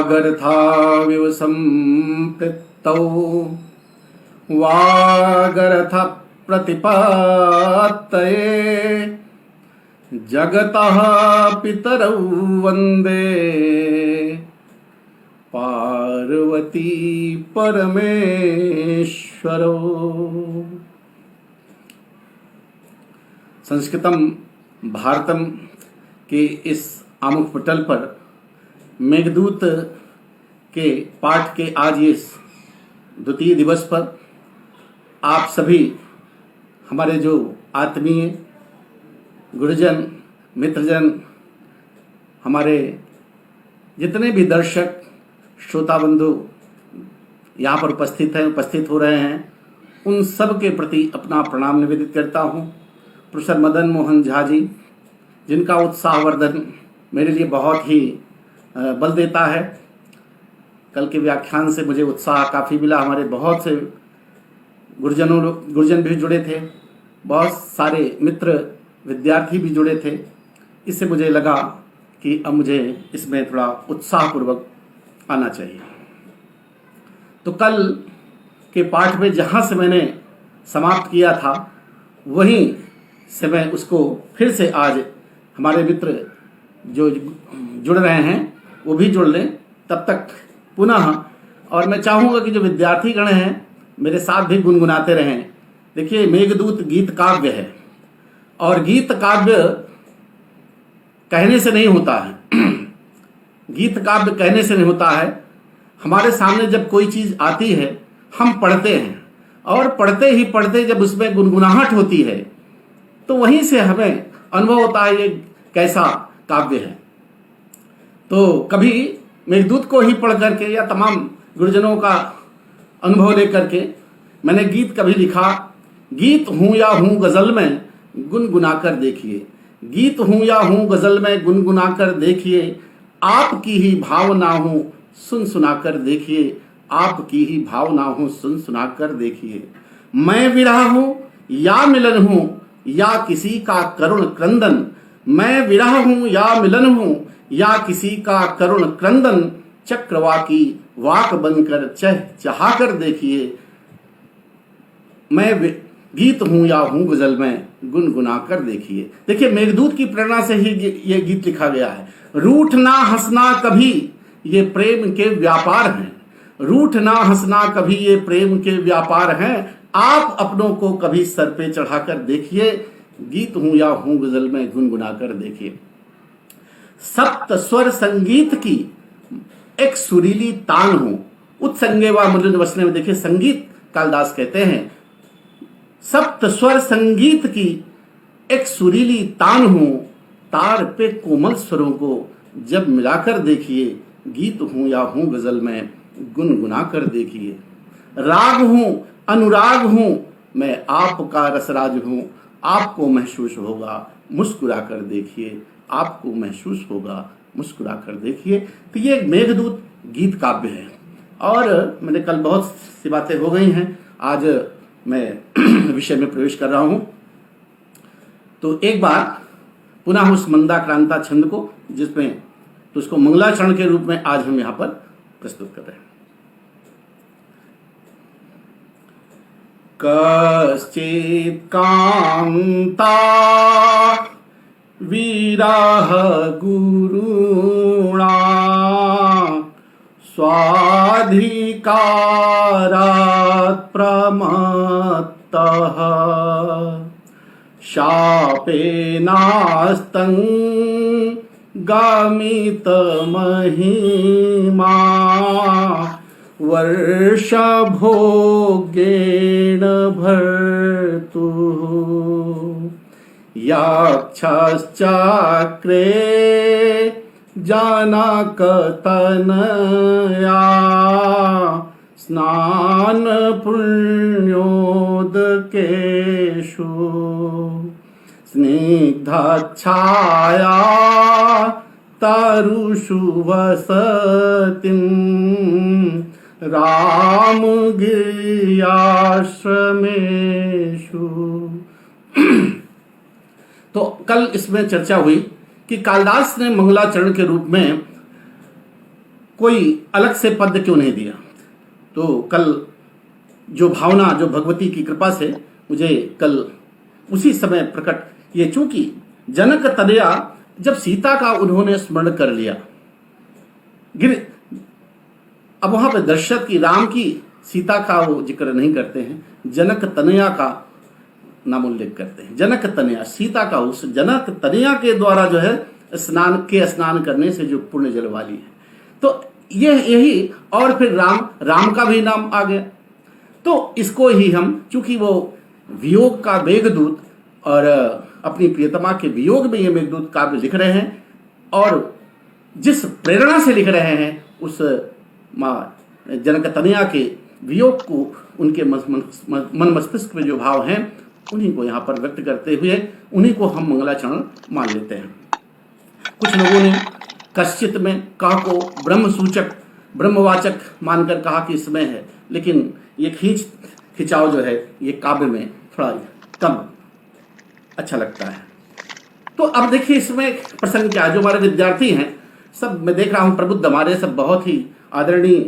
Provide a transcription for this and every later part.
वागर्थाविव सम्पृक्तौ वागर्थ प्रतिपत्तये जगतः पितरौ वन्दे पार्वती परमेश्वरौ। संस्कृतम भारतम के इस आमुख पटल पर मेघदूत के पाठ के आज ये द्वितीय दिवस पर आप सभी हमारे जो आत्मीय गुरुजन मित्रजन, हमारे जितने भी दर्शक श्रोता बंधु यहाँ पर उपस्थित हो रहे हैं, उन सब के प्रति अपना प्रणाम निवेदित करता हूँ। प्रोफेसर मदन मोहन झा जी, जिनका उत्साहवर्धन मेरे लिए बहुत ही बल देता है। कल के व्याख्यान से मुझे उत्साह काफ़ी मिला। हमारे बहुत से गुरुजन भी जुड़े थे, बहुत सारे मित्र विद्यार्थी भी जुड़े थे। इससे मुझे लगा कि अब मुझे इसमें थोड़ा उत्साहपूर्वक आना चाहिए। तो कल के पाठ में जहाँ से मैंने समाप्त किया था, वहीं से मैं उसको फिर से आज हमारे मित्र जो जुड़ रहे हैं वो भी जुड़ लें, तब तक पुनः। और मैं चाहूँगा कि जो विद्यार्थी गण हैं मेरे साथ भी गुनगुनाते रहें। देखिए, मेघदूत गीत काव्य है और गीत काव्य कहने से नहीं होता है। गीत काव्य कहने से नहीं होता है। हमारे सामने जब कोई चीज़ आती है हम पढ़ते हैं, और पढ़ते ही पढ़ते जब उसमें गुनगुनाहट होती है तो वहीं से हमें अनुभव होता है ये कैसा काव्य है। तो कभी मेघदूत को ही पढ़ करके या तमाम गुरुजनों का अनुभव लेकर के मैंने गीत कभी लिखा। गीत हूँ या हूँ गज़ल में गुनगुना कर देखिए, गीत हूँ या हूँ गज़ल में गुनगुना कर देखिए, आपकी ही भावना हूँ सुन सुना कर देखिए, आपकी ही भावना हूँ सुन सुना कर देखिए। मैं विरह हूँ या मिलन हूँ या किसी का करुण क्रंदन, मैं विरह हूँ या मिलन हूँ या किसी का करुण क्रंदन, चक्रवाकी वाक बनकर चहा कर देखिए। मैं गीत हूँ या हूँ गजल में गुनगुना कर देखिए। देखिए, मेघदूत की प्रेरणा से ही ये गीत लिखा गया है। रूठना हंसना कभी ये प्रेम के व्यापार हैं, रूठना हंसना कभी ये प्रेम के व्यापार हैं, आप अपनों को कभी सर पे चढ़ाकर देखिए, गीत हूँ या हूँ गजल में गुनगुना कर देखिए। सप्त स्वर संगीत की एक सुरीली तान हूँ, उत्संगे व मृदु वसने में। देखिए, संगीत कालिदास कहते हैं सप्त स्वर संगीत की एक सुरीली तान हूँ, तार पे कोमल स्वरों को जब मिलाकर देखिए, गीत हूँ या हूँ गजल में गुनगुना कर देखिए। राग हूँ अनुराग हूँ मैं आपका रसराज हूँ, आपको महसूस होगा मुस्कुरा कर देखिए, आपको महसूस होगा मुस्कुरा कर देखिए। तो ये मेघदूत गीत काव्य है। और मैंने कल बहुत सी बातें हो गई हैं, आज मैं विषय में प्रवेश कर रहा हूँ। तो एक बार पुनः उस मंदाक्रांता छंद को, जिसमें तो उसको मंगलाचरण के रूप में आज हम यहाँ पर प्रस्तुत कर रहे हैं। कश्चित् कांता विरह गुरुणा स्वाधिकारात् प्रमत्तः शापेनास्तं गमितमहिमा वर्षभोगेण भर्तुः यक्षश्चक्रे जनकतनया स्नानपुण्योदकेषु स्निग्धच्छाया तरुषु वसतिं रामगिर्याश्रमेषु। तो कल इसमें चर्चा हुई कि कालिदास ने मंगलाचरण के रूप में कोई अलग से पद क्यों नहीं दिया। तो कल जो भावना जो भगवती की कृपा से मुझे कल उसी समय प्रकट, ये चूंकि जनक तनया जब सीता का उन्होंने स्मरण कर लिया, गिर अब वहां पे दशरथ की, राम की, सीता का वो जिक्र नहीं करते हैं, जनक तनया का नाम उल्लेख करते हैं। जनक तनया, सीता का, उस जनक तनया के द्वारा जो है स्नान करने से जो पुण्य जल वाली है। तो यही, और फिर राम का भी नाम आ गया। तो इसको ही हम, चूंकि वो वियोग का मेघदूत और अपनी प्रियतमा के वियोग में ये मेघदूत काव्य लिख रहे हैं, और जिस प्रेरणा से लिख रहे हैं उस माँ जनक तनया के वियोग को, उनके मन मस्तिष्क में जो भाव हैं उन्हीं को यहाँ पर व्यक्त करते हुए उन्हीं को हम मंगलाचरण मान लेते हैं। कुछ लोगों ने कश्चित में कह को ब्रह्म सूचक, ब्रह्मवाचक मानकर कहा कि इसमें है, लेकिन ये खिंचाव जो है ये काव्य में थोड़ा कम अच्छा लगता है। तो अब देखिए इसमें प्रसंग क्या है। जो हमारे विद्यार्थी हैं सब, मैं देख रहा हूँ प्रबुद्ध, हमारे सब बहुत ही आदरणीय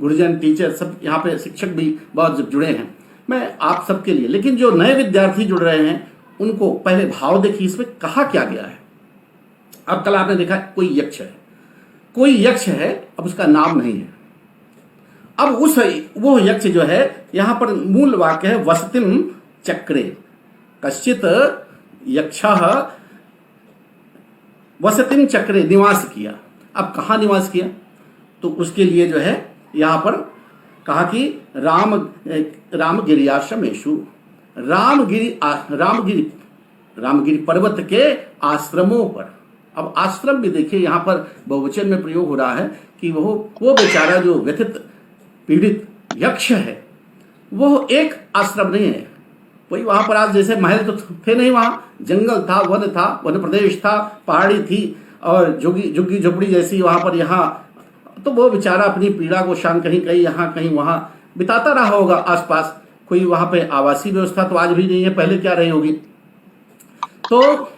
गुरुजन, टीचर, सब यहाँ पे शिक्षक भी बहुत जुड़े हैं। मैं आप सबके लिए, लेकिन जो नए विद्यार्थी जुड़ रहे हैं उनको पहले भाव देखिए इसमें कहा क्या गया है। अब कल आपने देखा कोई यक्ष है, कोई यक्ष है, अब उसका नाम नहीं है। अब वो यक्ष जो है, यहां पर मूल वाक्य है वसतिम चक्रे, कश्चित यक्षः वसतिम चक्रे निवास किया। अब कहाँ निवास किया, तो उसके लिए जो है यहां पर कहा कि रामगिरियाश्रमेषु, रामगिरी पर्वत के आश्रमों पर। अब आश्रम भी देखिए यहां पर बहुवचन में प्रयोग हो रहा है कि वो बेचारा जो व्यथित पीड़ित यक्ष है वो एक आश्रम नहीं है। वही वहां पर आज जैसे महल तो थे नहीं, वहां जंगल था, वन प्रदेश था, पहाड़ी थी और झुग्गी झोपड़ी जैसी वहां पर, यहाँ तो वो बेचारा अपनी पीड़ा को शांत कहीं यहाँ कहीं वहां बिताता रहा होगा। आसपास कोई वहां पे आवासीय व्यवस्था तो आज भी नहीं है, पहले क्या रही होगी। तो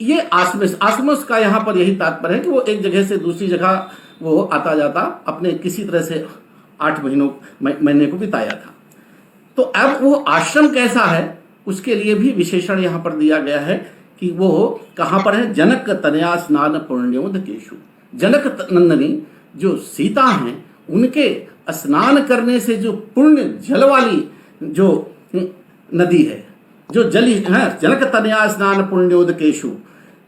ये आसमस का यहाँ पर यही तात्पर्य है कि वो एक जगह से दूसरी जगह वो आता जाता अपने किसी तरह से 8 महीने को बिताया था। तो अब वो आश्रम कैसा है उसके लिए भी विशेषण यहाँ पर दिया गया है कि वो कहाँ पर है। जनक तनया स्नान पुण्योदकेषु, जनक नंदनी जो सीता हैं उनके स्नान करने से जो पुण्य जल वाली जो नदी है, जो जली है, जनक तनया स्नान पुण्योदकेषु,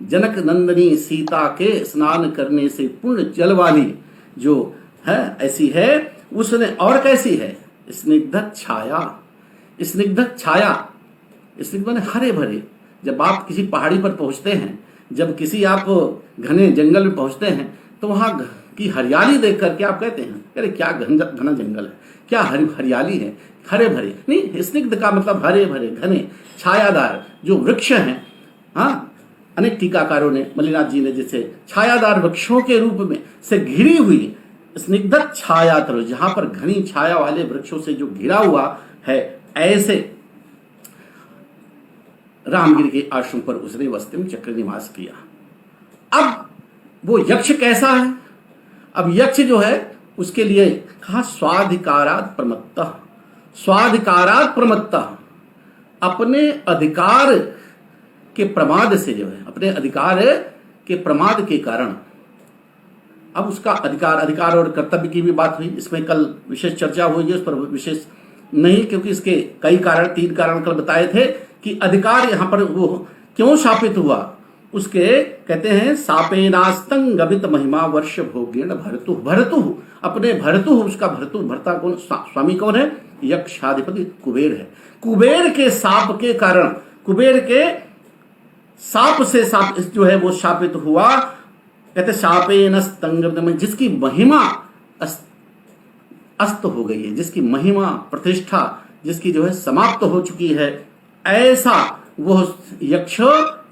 जनक नंदनी सीता के स्नान करने से पुण्य जल वाली जो है ऐसी है। उसने और कैसी है, स्निग्ध छाया, स्निग्ध छाया, स्निग्ध माने हरे भरे। जब आप किसी पहाड़ी पर पहुंचते हैं, जब किसी आप घने जंगल में पहुंचते हैं तो वहां की हरियाली देख करके आप कहते हैं अरे क्या घना जंगल है, क्या हरियाली है, हरे भरे। नहीं, स्निग्ध का मतलब हरे भरे, घने, छायादार जो वृक्ष हैं। हाँ, अनेक टीकाकारों ने, मल्लिनाथ जी ने जैसे छायादार वृक्षों के रूप में से घिरी हुई स्निग्ध छाया तरु, जहां पर घनी छाया वाले वृक्षों से जो घिरा हुआ है, ऐसे रामगिरी के आश्रम पर उसने वस्तिम चक्र निवास किया। अब वो यक्ष कैसा है, अब यक्ष जो है उसके लिए कहा स्वाधिकारात् प्रमत्तः, स्वाधिकारात् प्रमत्तः, अपने अधिकार के प्रमाद से जो है, अपने अधिकार के प्रमाद के कारण। अब उसका अधिकार और कर्तव्य की भी बात हुई, इसमें कल विशेष चर्चा होगी, उस पर विशेष नहीं, क्योंकि इसके कई कारण, 3 कारण कल बताए थे कि अधिकार यहाँ पर वो क्यों शापित हुआ। उसके कहते हैं सापेनास्तंग गवित महिमा वर्ष भोगेण भरतु, भरतु अपने भरतु, उसका भरता कौन, स्वामी कौन है, यक्षाधिपति कुबेर है। कुबेर के साप के कारण, कुबेर के साप से साप जो है वो शापित हुआ। कहते शापेन स्तंग, जिसकी महिमा अस्त हो गई है, जिसकी महिमा प्रतिष्ठा जिसकी जो है समाप्त हो चुकी है, ऐसा वह यक्ष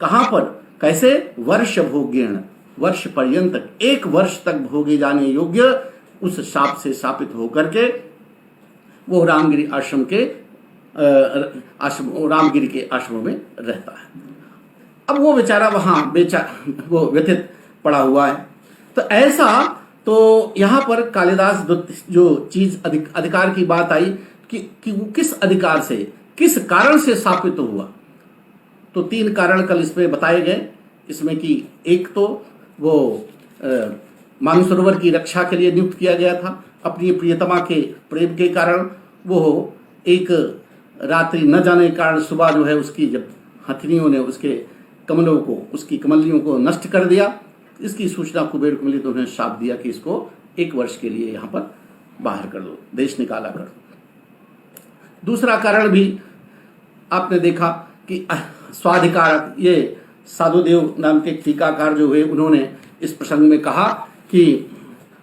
कहां पर, कैसे, वर्ष भोग्यण, वर्ष पर्यंत, 1 वर्ष तक भोगे जाने योग्य उस शाप से शापित होकर के वो रामगिरी आश्रम के रामगिरी के आश्रम में रहता है। अब वो बेचारा वहां वो व्यथित पड़ा हुआ है। तो ऐसा, तो यहाँ पर कालिदास जो चीज अधिकार की बात आई कि वो किस अधिकार से, किस कारण से स्थापित हुआ, तो 3 कारण कल इसमें बताए गए। इसमें कि एक तो वो मानसरोवर की रक्षा के लिए नियुक्त किया गया था, अपनी प्रियतमा के प्रेम के कारण। वो एक रात्रि न जाने के कारण सुबह जो है उसकी जब हथिनियों ने उसके कमलों को, उसकी कमलियों को नष्ट कर दिया, इसकी सूचना कुबेर को मिली तो उन्होंने शाप दिया कि इसको 1 वर्ष के लिए यहाँ पर बाहर कर दो, देश निकाला कर दो। दूसरा कारण भी आपने देखा कि स्वाधिकार, ये साधुदेव नाम के टीकाकार जो हुए, उन्होंने इस प्रसंग में कहा कि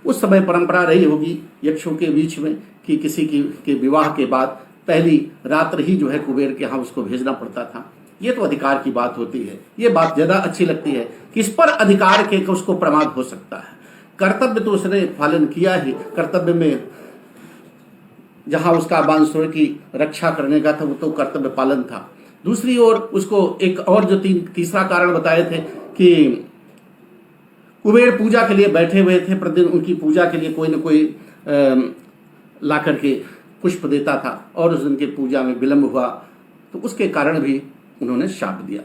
उस समय परंपरा रही होगी यक्षों के बीच में कि किसी के विवाह के बाद पहली रात्र ही जो है कुबेर के यहाँ उसको भेजना पड़ता था। ये तो अधिकार की बात होती है, ये बात ज्यादा अच्छी लगती है कि इस पर अधिकार के उसको प्रमाद हो सकता है। कर्तव्य तो उसने पालन किया ही, कर्तव्य में जहां उसका बांसुर की रक्षा करने का था वो तो कर्तव्य पालन था। दूसरी ओर उसको एक और जो तीसरा कारण बताए थे कि कुबेर पूजा के लिए बैठे हुए थे, प्रतिदिन उनकी पूजा के लिए कोई न कोई ला करके पुष्प देता था और उस दिन की पूजा में विलंब हुआ, तो उसके कारण भी उन्होंने शाप दिया।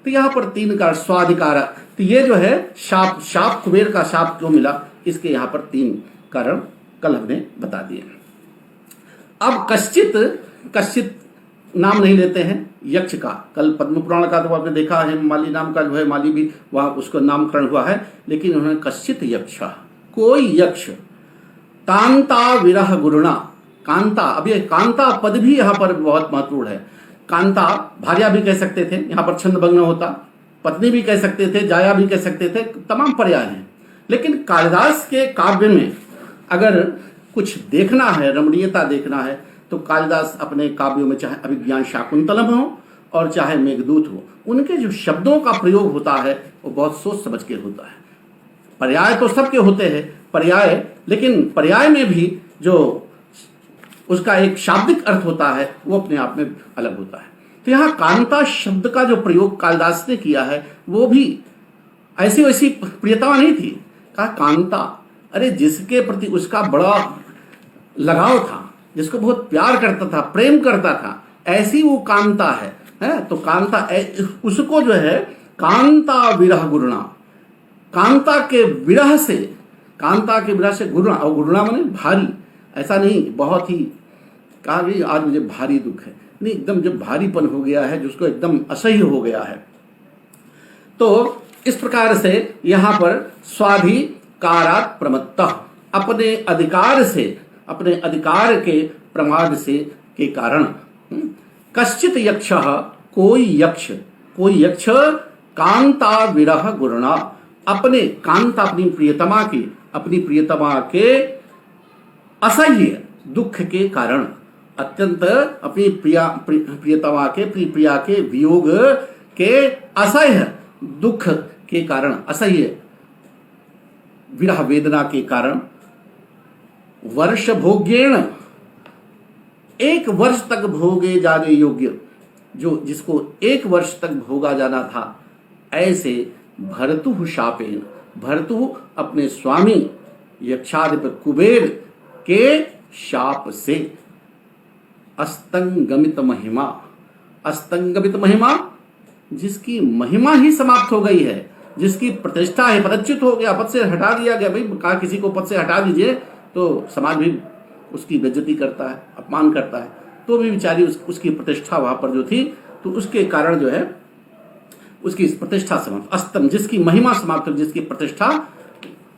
तो यहाँ पर 3 कारण स्वाधिकार, तो ये जो है शाप कुबेर का शाप क्यों मिला, इसके यहाँ पर 3 कारण कल हमने बता दिए। अब कश्चित नाम नहीं लेते हैं यक्ष का। कल पद्म पुराण का तो आपने देखा है, माली नाम का जो है, माली भी वहां उसको नामकरण हुआ है, लेकिन उन्होंने कश्चित यक्ष, कोई यक्ष कांता विरह गुरुणा। कांता, अब ये कांता पद भी यहाँ पर बहुत महत्वपूर्ण है। कांता भार्या भी कह सकते थे, यहाँ पर छंदभंग होता, पत्नी भी कह सकते थे, जाया भी कह सकते थे, तमाम पर्याय हैं। लेकिन कालिदास के काव्य में अगर कुछ देखना है, रमणीयता देखना है, तो कालिदास अपने काव्यों में चाहे अभिज्ञान शाकुंतलम हो और चाहे मेघदूत हो, उनके जो शब्दों का प्रयोग होता है वो बहुत सोच समझ के होता है। पर्याय तो सबके होते हैं पर्याय, लेकिन पर्याय में भी जो उसका एक शाब्दिक अर्थ होता है वो अपने आप में अलग होता है। तो यहाँ कांता शब्द का जो प्रयोग कालिदास ने किया है वो भी ऐसी वैसी प्रियता नहीं थी। कहा कांता, अरे जिसके प्रति उसका बड़ा लगाव था, जिसको बहुत प्यार करता था, प्रेम करता था, ऐसी वो कांता है तो कांता उसको जो है कांता विरह गुरुणा, कांता के विरह से गुरुणा, और गुरुणा माने भारी, ऐसा नहीं बहुत ही कहा कि आज मुझे भारी दुख है, नहीं, एकदम जब भारीपन हो गया है, जिसको एकदम असह्य हो गया है। तो इस प्रकार से यहाँ पर स्वाधिकारात् प्रमत्तः, अपने अधिकार से, अपने अधिकार के प्रमाद से के कारण, कश्चित यक्षः, कोई यक्ष कांता विरह गुरुणा, अपने कांता अपनी प्रियतमा के असह्य दुख के कारण, अत्यंत अपनी प्रियतमा के प्रिया के वियोग के असह्य दुख के कारण, असह्य विरह वेदना के कारण, वर्ष भोग्येण, 1 वर्ष तक भोगे जाने योग्य, जिसको 1 वर्ष तक भोगा जाना था, ऐसे भर्तुः शापेन, भर्तुः अपने स्वामी यक्षाधिपति कुबेर के शाप से, अस्तंगमित महिमा, जिसकी महिमा ही समाप्त हो गई है, जिसकी प्रतिष्ठा है, पदच्युत हो गया, पद से हटा दिया गया। भाई कहा किसी को पद से हटा दीजिए तो समाज भी उसकी बेइज्जती करता है, अपमान करता है, तो भी बेचारी उसकी प्रतिष्ठा वहां पर जो थी, तो उसके कारण जो है उसकी प्रतिष्ठा समाप्त, अस्तम, जिसकी महिमा समाप्त, जिसकी प्रतिष्ठा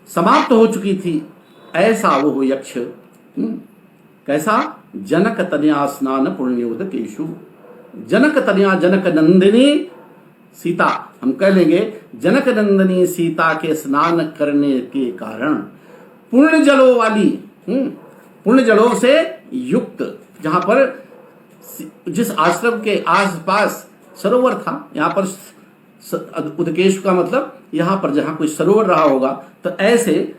समाप्त हो चुकी थी, ऐसा वो हो यक्ष। कैसा? जनक तनया स्नान पुण्योदकेषु, जनक तनया, जनक नंदिनी सीता, हम कह लेंगे जनक नंदिनी सीता के स्नान करने के कारण, पुण्य जलों वाली, पुण्य जलों से युक्त, जहां पर जिस आश्रम के आसपास सरोवर था, यहाँ पर उदकेश का मतलब यहाँ पर जहां कोई सरोवर रहा होगा, तो ऐसे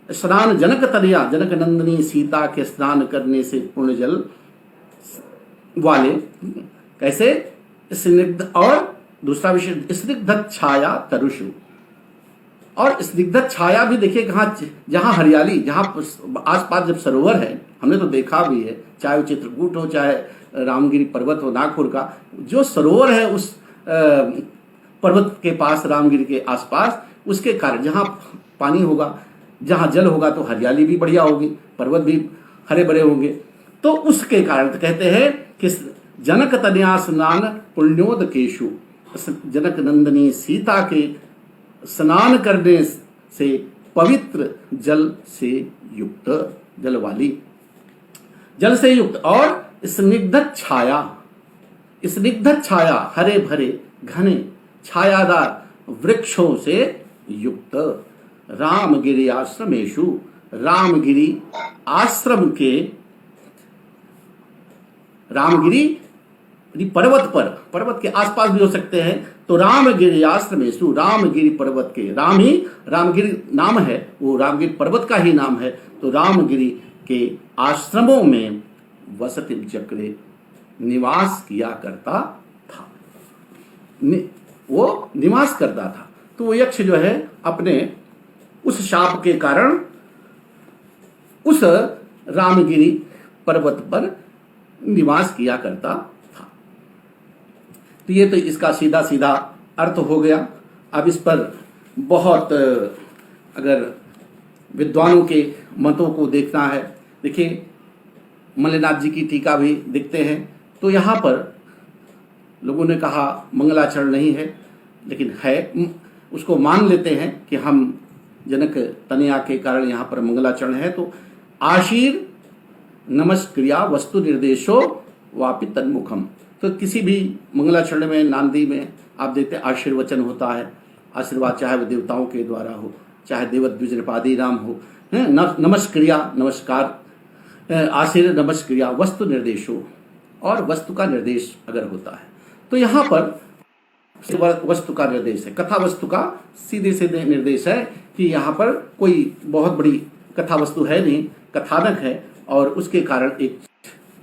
स्नान जनक तनया, जनक नंदिनी सीता के स्नान करने से पुण्य जल वाले, कैसे? स्निग्ध, और दूसरा विषय स्निग्ध छाया तरुषु, और स्निग्ध छाया भी देखिए कहाँ, जहाँ हरियाली, जहाँ आसपास जब सरोवर है, हमने तो देखा भी है, चाहे वो चित्रकूट हो, चाहे रामगिरी पर्वत हो नागपुर का, जो सरोवर है उस पर्वत के पास, रामगिरी के आसपास, उसके कारण जहाँ पानी होगा, जहाँ जल होगा तो हरियाली भी बढ़िया होगी, पर्वत भी हरे भरे होंगे। तो उसके कारण तो कहते हैं कि जनक तनया स्नान पुण्योदकेशु, जनक नंदनी सीता के स्नान करने से पवित्र जल से युक्त, जल वाली, जल से युक्त और स्निग्ध छाया, स्निग्ध छाया, हरे भरे घने छायादार वृक्षों से युक्त, रामगिरी आश्रमेशु, रामगिरी आश्रम के, रामगिरी पर्वत पर, पर्वत के आसपास भी हो सकते हैं, तो रामगिरी आश्रमेशु, रामगिरी पर्वत के, राम ही रामगिरी नाम है, वो रामगिरी पर्वत का ही नाम है, तो रामगिरी के आश्रमों में वसति चक्रे निवास किया करता था, वो निवास करता था। तो वो यक्ष जो है अपने उस शाप के कारण उस रामगिरी पर्वत पर निवास किया करता था। तो ये तो इसका सीधा सीधा अर्थ हो गया। अब इस पर बहुत अगर विद्वानों के मतों को देखना है, देखिए मल्लिनाथ जी की टीका भी देखते हैं, तो यहाँ पर लोगों ने कहा मंगलाचरण नहीं है, लेकिन है, उसको मान लेते हैं कि हम जनक तनया के कारण यहाँ पर मंगलाचरण है। तो आशीर नमस्क्रिया वस्तु निर्देशो वापि तन्मुखम, तो किसी भी मंगलाचरण में, नांदी में आप देखते हैं आशीर्वचन होता है, आशीर्वाद चाहे वो देवताओं के द्वारा हो, चाहे देवद्विज नृपादि नाम हो, नमस्क्रिया नमस्कार, आशीर नमस्क्रिया वस्तु निर्देशो, और वस्तु का निर्देश अगर होता है तो यहाँ पर वस्तु का निर्देश है, कथा वस्तु का सीधे सीधे निर्देश है कि यहाँ पर कोई बहुत बड़ी कथा वस्तु है नहीं, कथानक है, और उसके कारण एक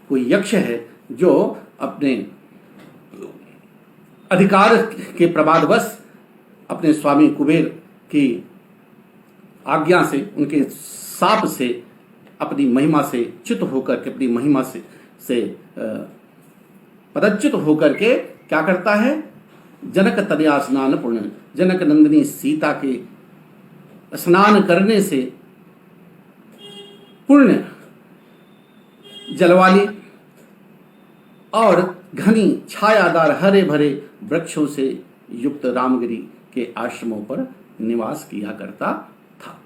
कोई यक्ष है जो अपने अधिकार के प्रमादवश अपने स्वामी कुबेर की आज्ञा से, उनके शाप से, अपनी महिमा से च्युत होकर के, अपनी महिमा से पदच्युत होकर के क्या करता है, जनक तनया स्नान पुण्य, जनक नंदिनी सीता के स्नान करने से पुण्य जलवाली और घनी छायादार हरे भरे वृक्षों से युक्त रामगिरी के आश्रमों पर निवास किया करता था।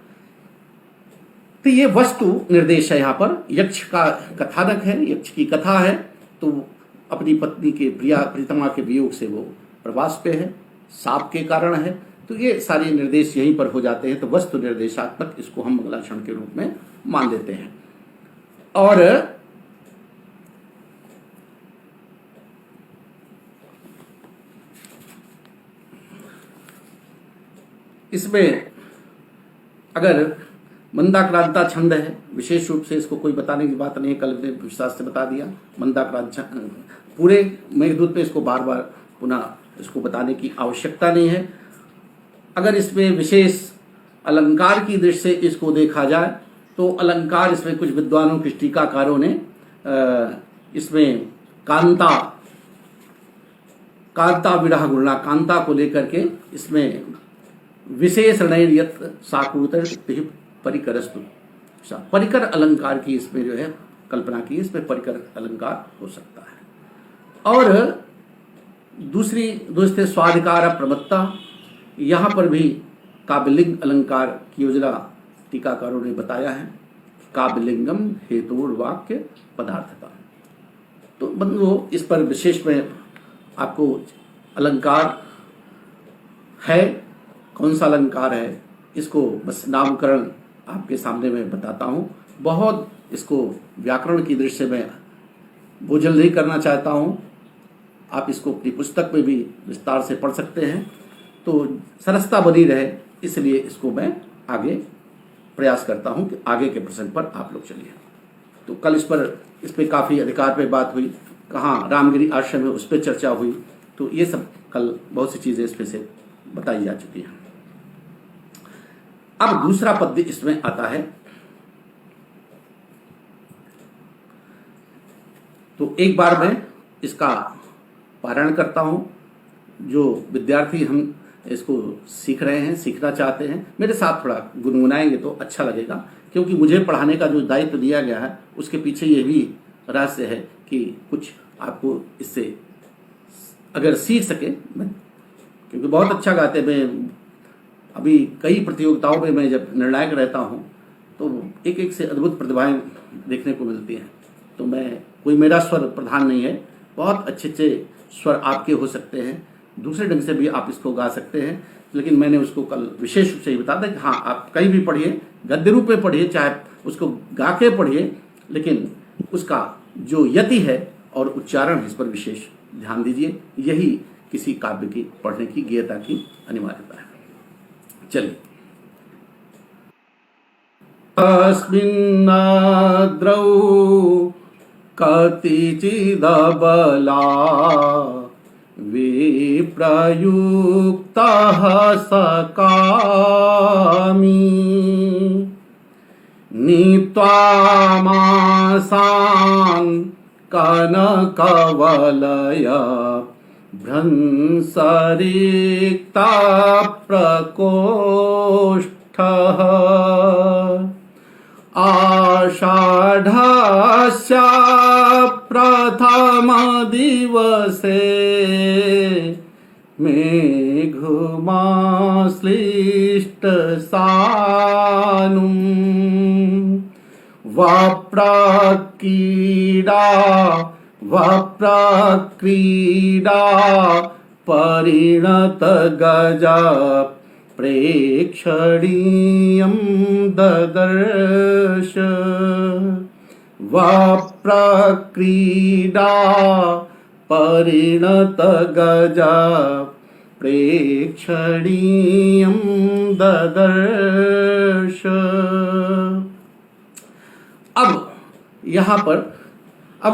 तो ये वस्तु निर्देश है, यहाँ पर यक्ष का कथानक है, यक्ष की कथा है, तो अपनी पत्नी के प्रियतमा के वियोग से वो प्रवास पे है, साप के कारण है, तो ये सारे निर्देश यहीं पर हो जाते हैं। तो वस्तु निर्देशात्मक इसको हम मंगलाचरण के रूप में मान लेते हैं। और इसमें अगर मंदाक्रांता छंद है, विशेष रूप से इसको कोई बताने की बात नहीं है, कल ने विश्वास से बता दिया। मंदाक्रांत पूरे मेघदूत पे इसको बार बार पुनः इसको बताने की आवश्यकता नहीं है। अगर इसमें विशेष अलंकार की दृष्टि से इसको देखा जाए तो अलंकार इसमें कुछ विद्वानों के टीकाकारों ने इसमें कांता विरह गुणा, कांता को लेकर के इसमें विशेष नयत साकुतर परिकरस्तु, परिकर अलंकार की इसमें जो है कल्पना की, इसमें परिकर अलंकार हो सकता है। और दूसरे स्वाधिकार प्रमत्ता, यहाँ पर भी काव्यलिंग अलंकार की योजना टीकाकारों ने बताया है, काव्यलिंगम हेतुर वाक्य पदार्थता। तो बंधुओं इस पर विशेष में आपको अलंकार है, कौन सा अलंकार है, इसको बस नामकरण आपके सामने मैं बताता हूँ। बहुत इसको व्याकरण की दृष्टि से मैं बोझल नहीं करना चाहता हूँ, आप इसको अपनी पुस्तक में भी विस्तार से पढ़ सकते हैं, तो सरसता बनी रहे, इसलिए इसको मैं आगे प्रयास करता हूँ कि आगे के प्रसंग पर आप लोग चलिए। तो कल इस पर काफ़ी अधिकार पे बात हुई, कहाँ रामगिरी आश्रम है उस पर चर्चा हुई, तो ये सब कल बहुत सी चीज़ें इस पर से बताई जा चुकी हैं। अब दूसरा पद्य इसमें आता है। तो एक बार मैं इसका पारायण करता हूं। जो विद्यार्थी हम इसको सीख रहे हैं, सीखना चाहते हैं, मेरे साथ थोड़ा गुनगुनाएंगे तो अच्छा लगेगा, क्योंकि मुझे पढ़ाने का जो दायित्व दिया गया है उसके पीछे ये भी रहस्य है कि कुछ आपको इससे अगर सीख सके। मैं क्योंकि बहुत अच्छा गाते, मैं अभी कई प्रतियोगिताओं में मैं जब निर्णायक रहता हूँ तो एक एक से अद्भुत प्रतिभाएं देखने को मिलती हैं। तो मैं कोई मेरा स्वर प्रधान नहीं है, बहुत अच्छे अच्छे स्वर आपके हो सकते हैं, दूसरे ढंग से भी आप इसको गा सकते हैं, लेकिन मैंने उसको कल विशेष रूप से बता दें कि हाँ, आप कहीं भी पढ़िए, गद्य रूप में पढ़िए, चाहे उसको गा के पढ़िए, लेकिन उसका जो यति है और उच्चारण, इस पर विशेष ध्यान दीजिए। यही किसी काव्य की पढ़ने की ज्ञता की अनिवार्यता है। चलिए। तस्मिन्नाद्रौ कतिचिदबला विप्रयुक्तः सकामी नीत्वामासान् कनकवलय भ्रंसरिक्ता प्रकोष्ठः आषाढस्य प्रथम दिवसे मेघमाश्लिष्ट सानुं वप्रक्रीडा परिणत गजा प्रेक्षणीयं ददर्श वप्रक्रीडा परिणत गजा प्रेक्षणीयं ददर्श। अब यहाँ पर अब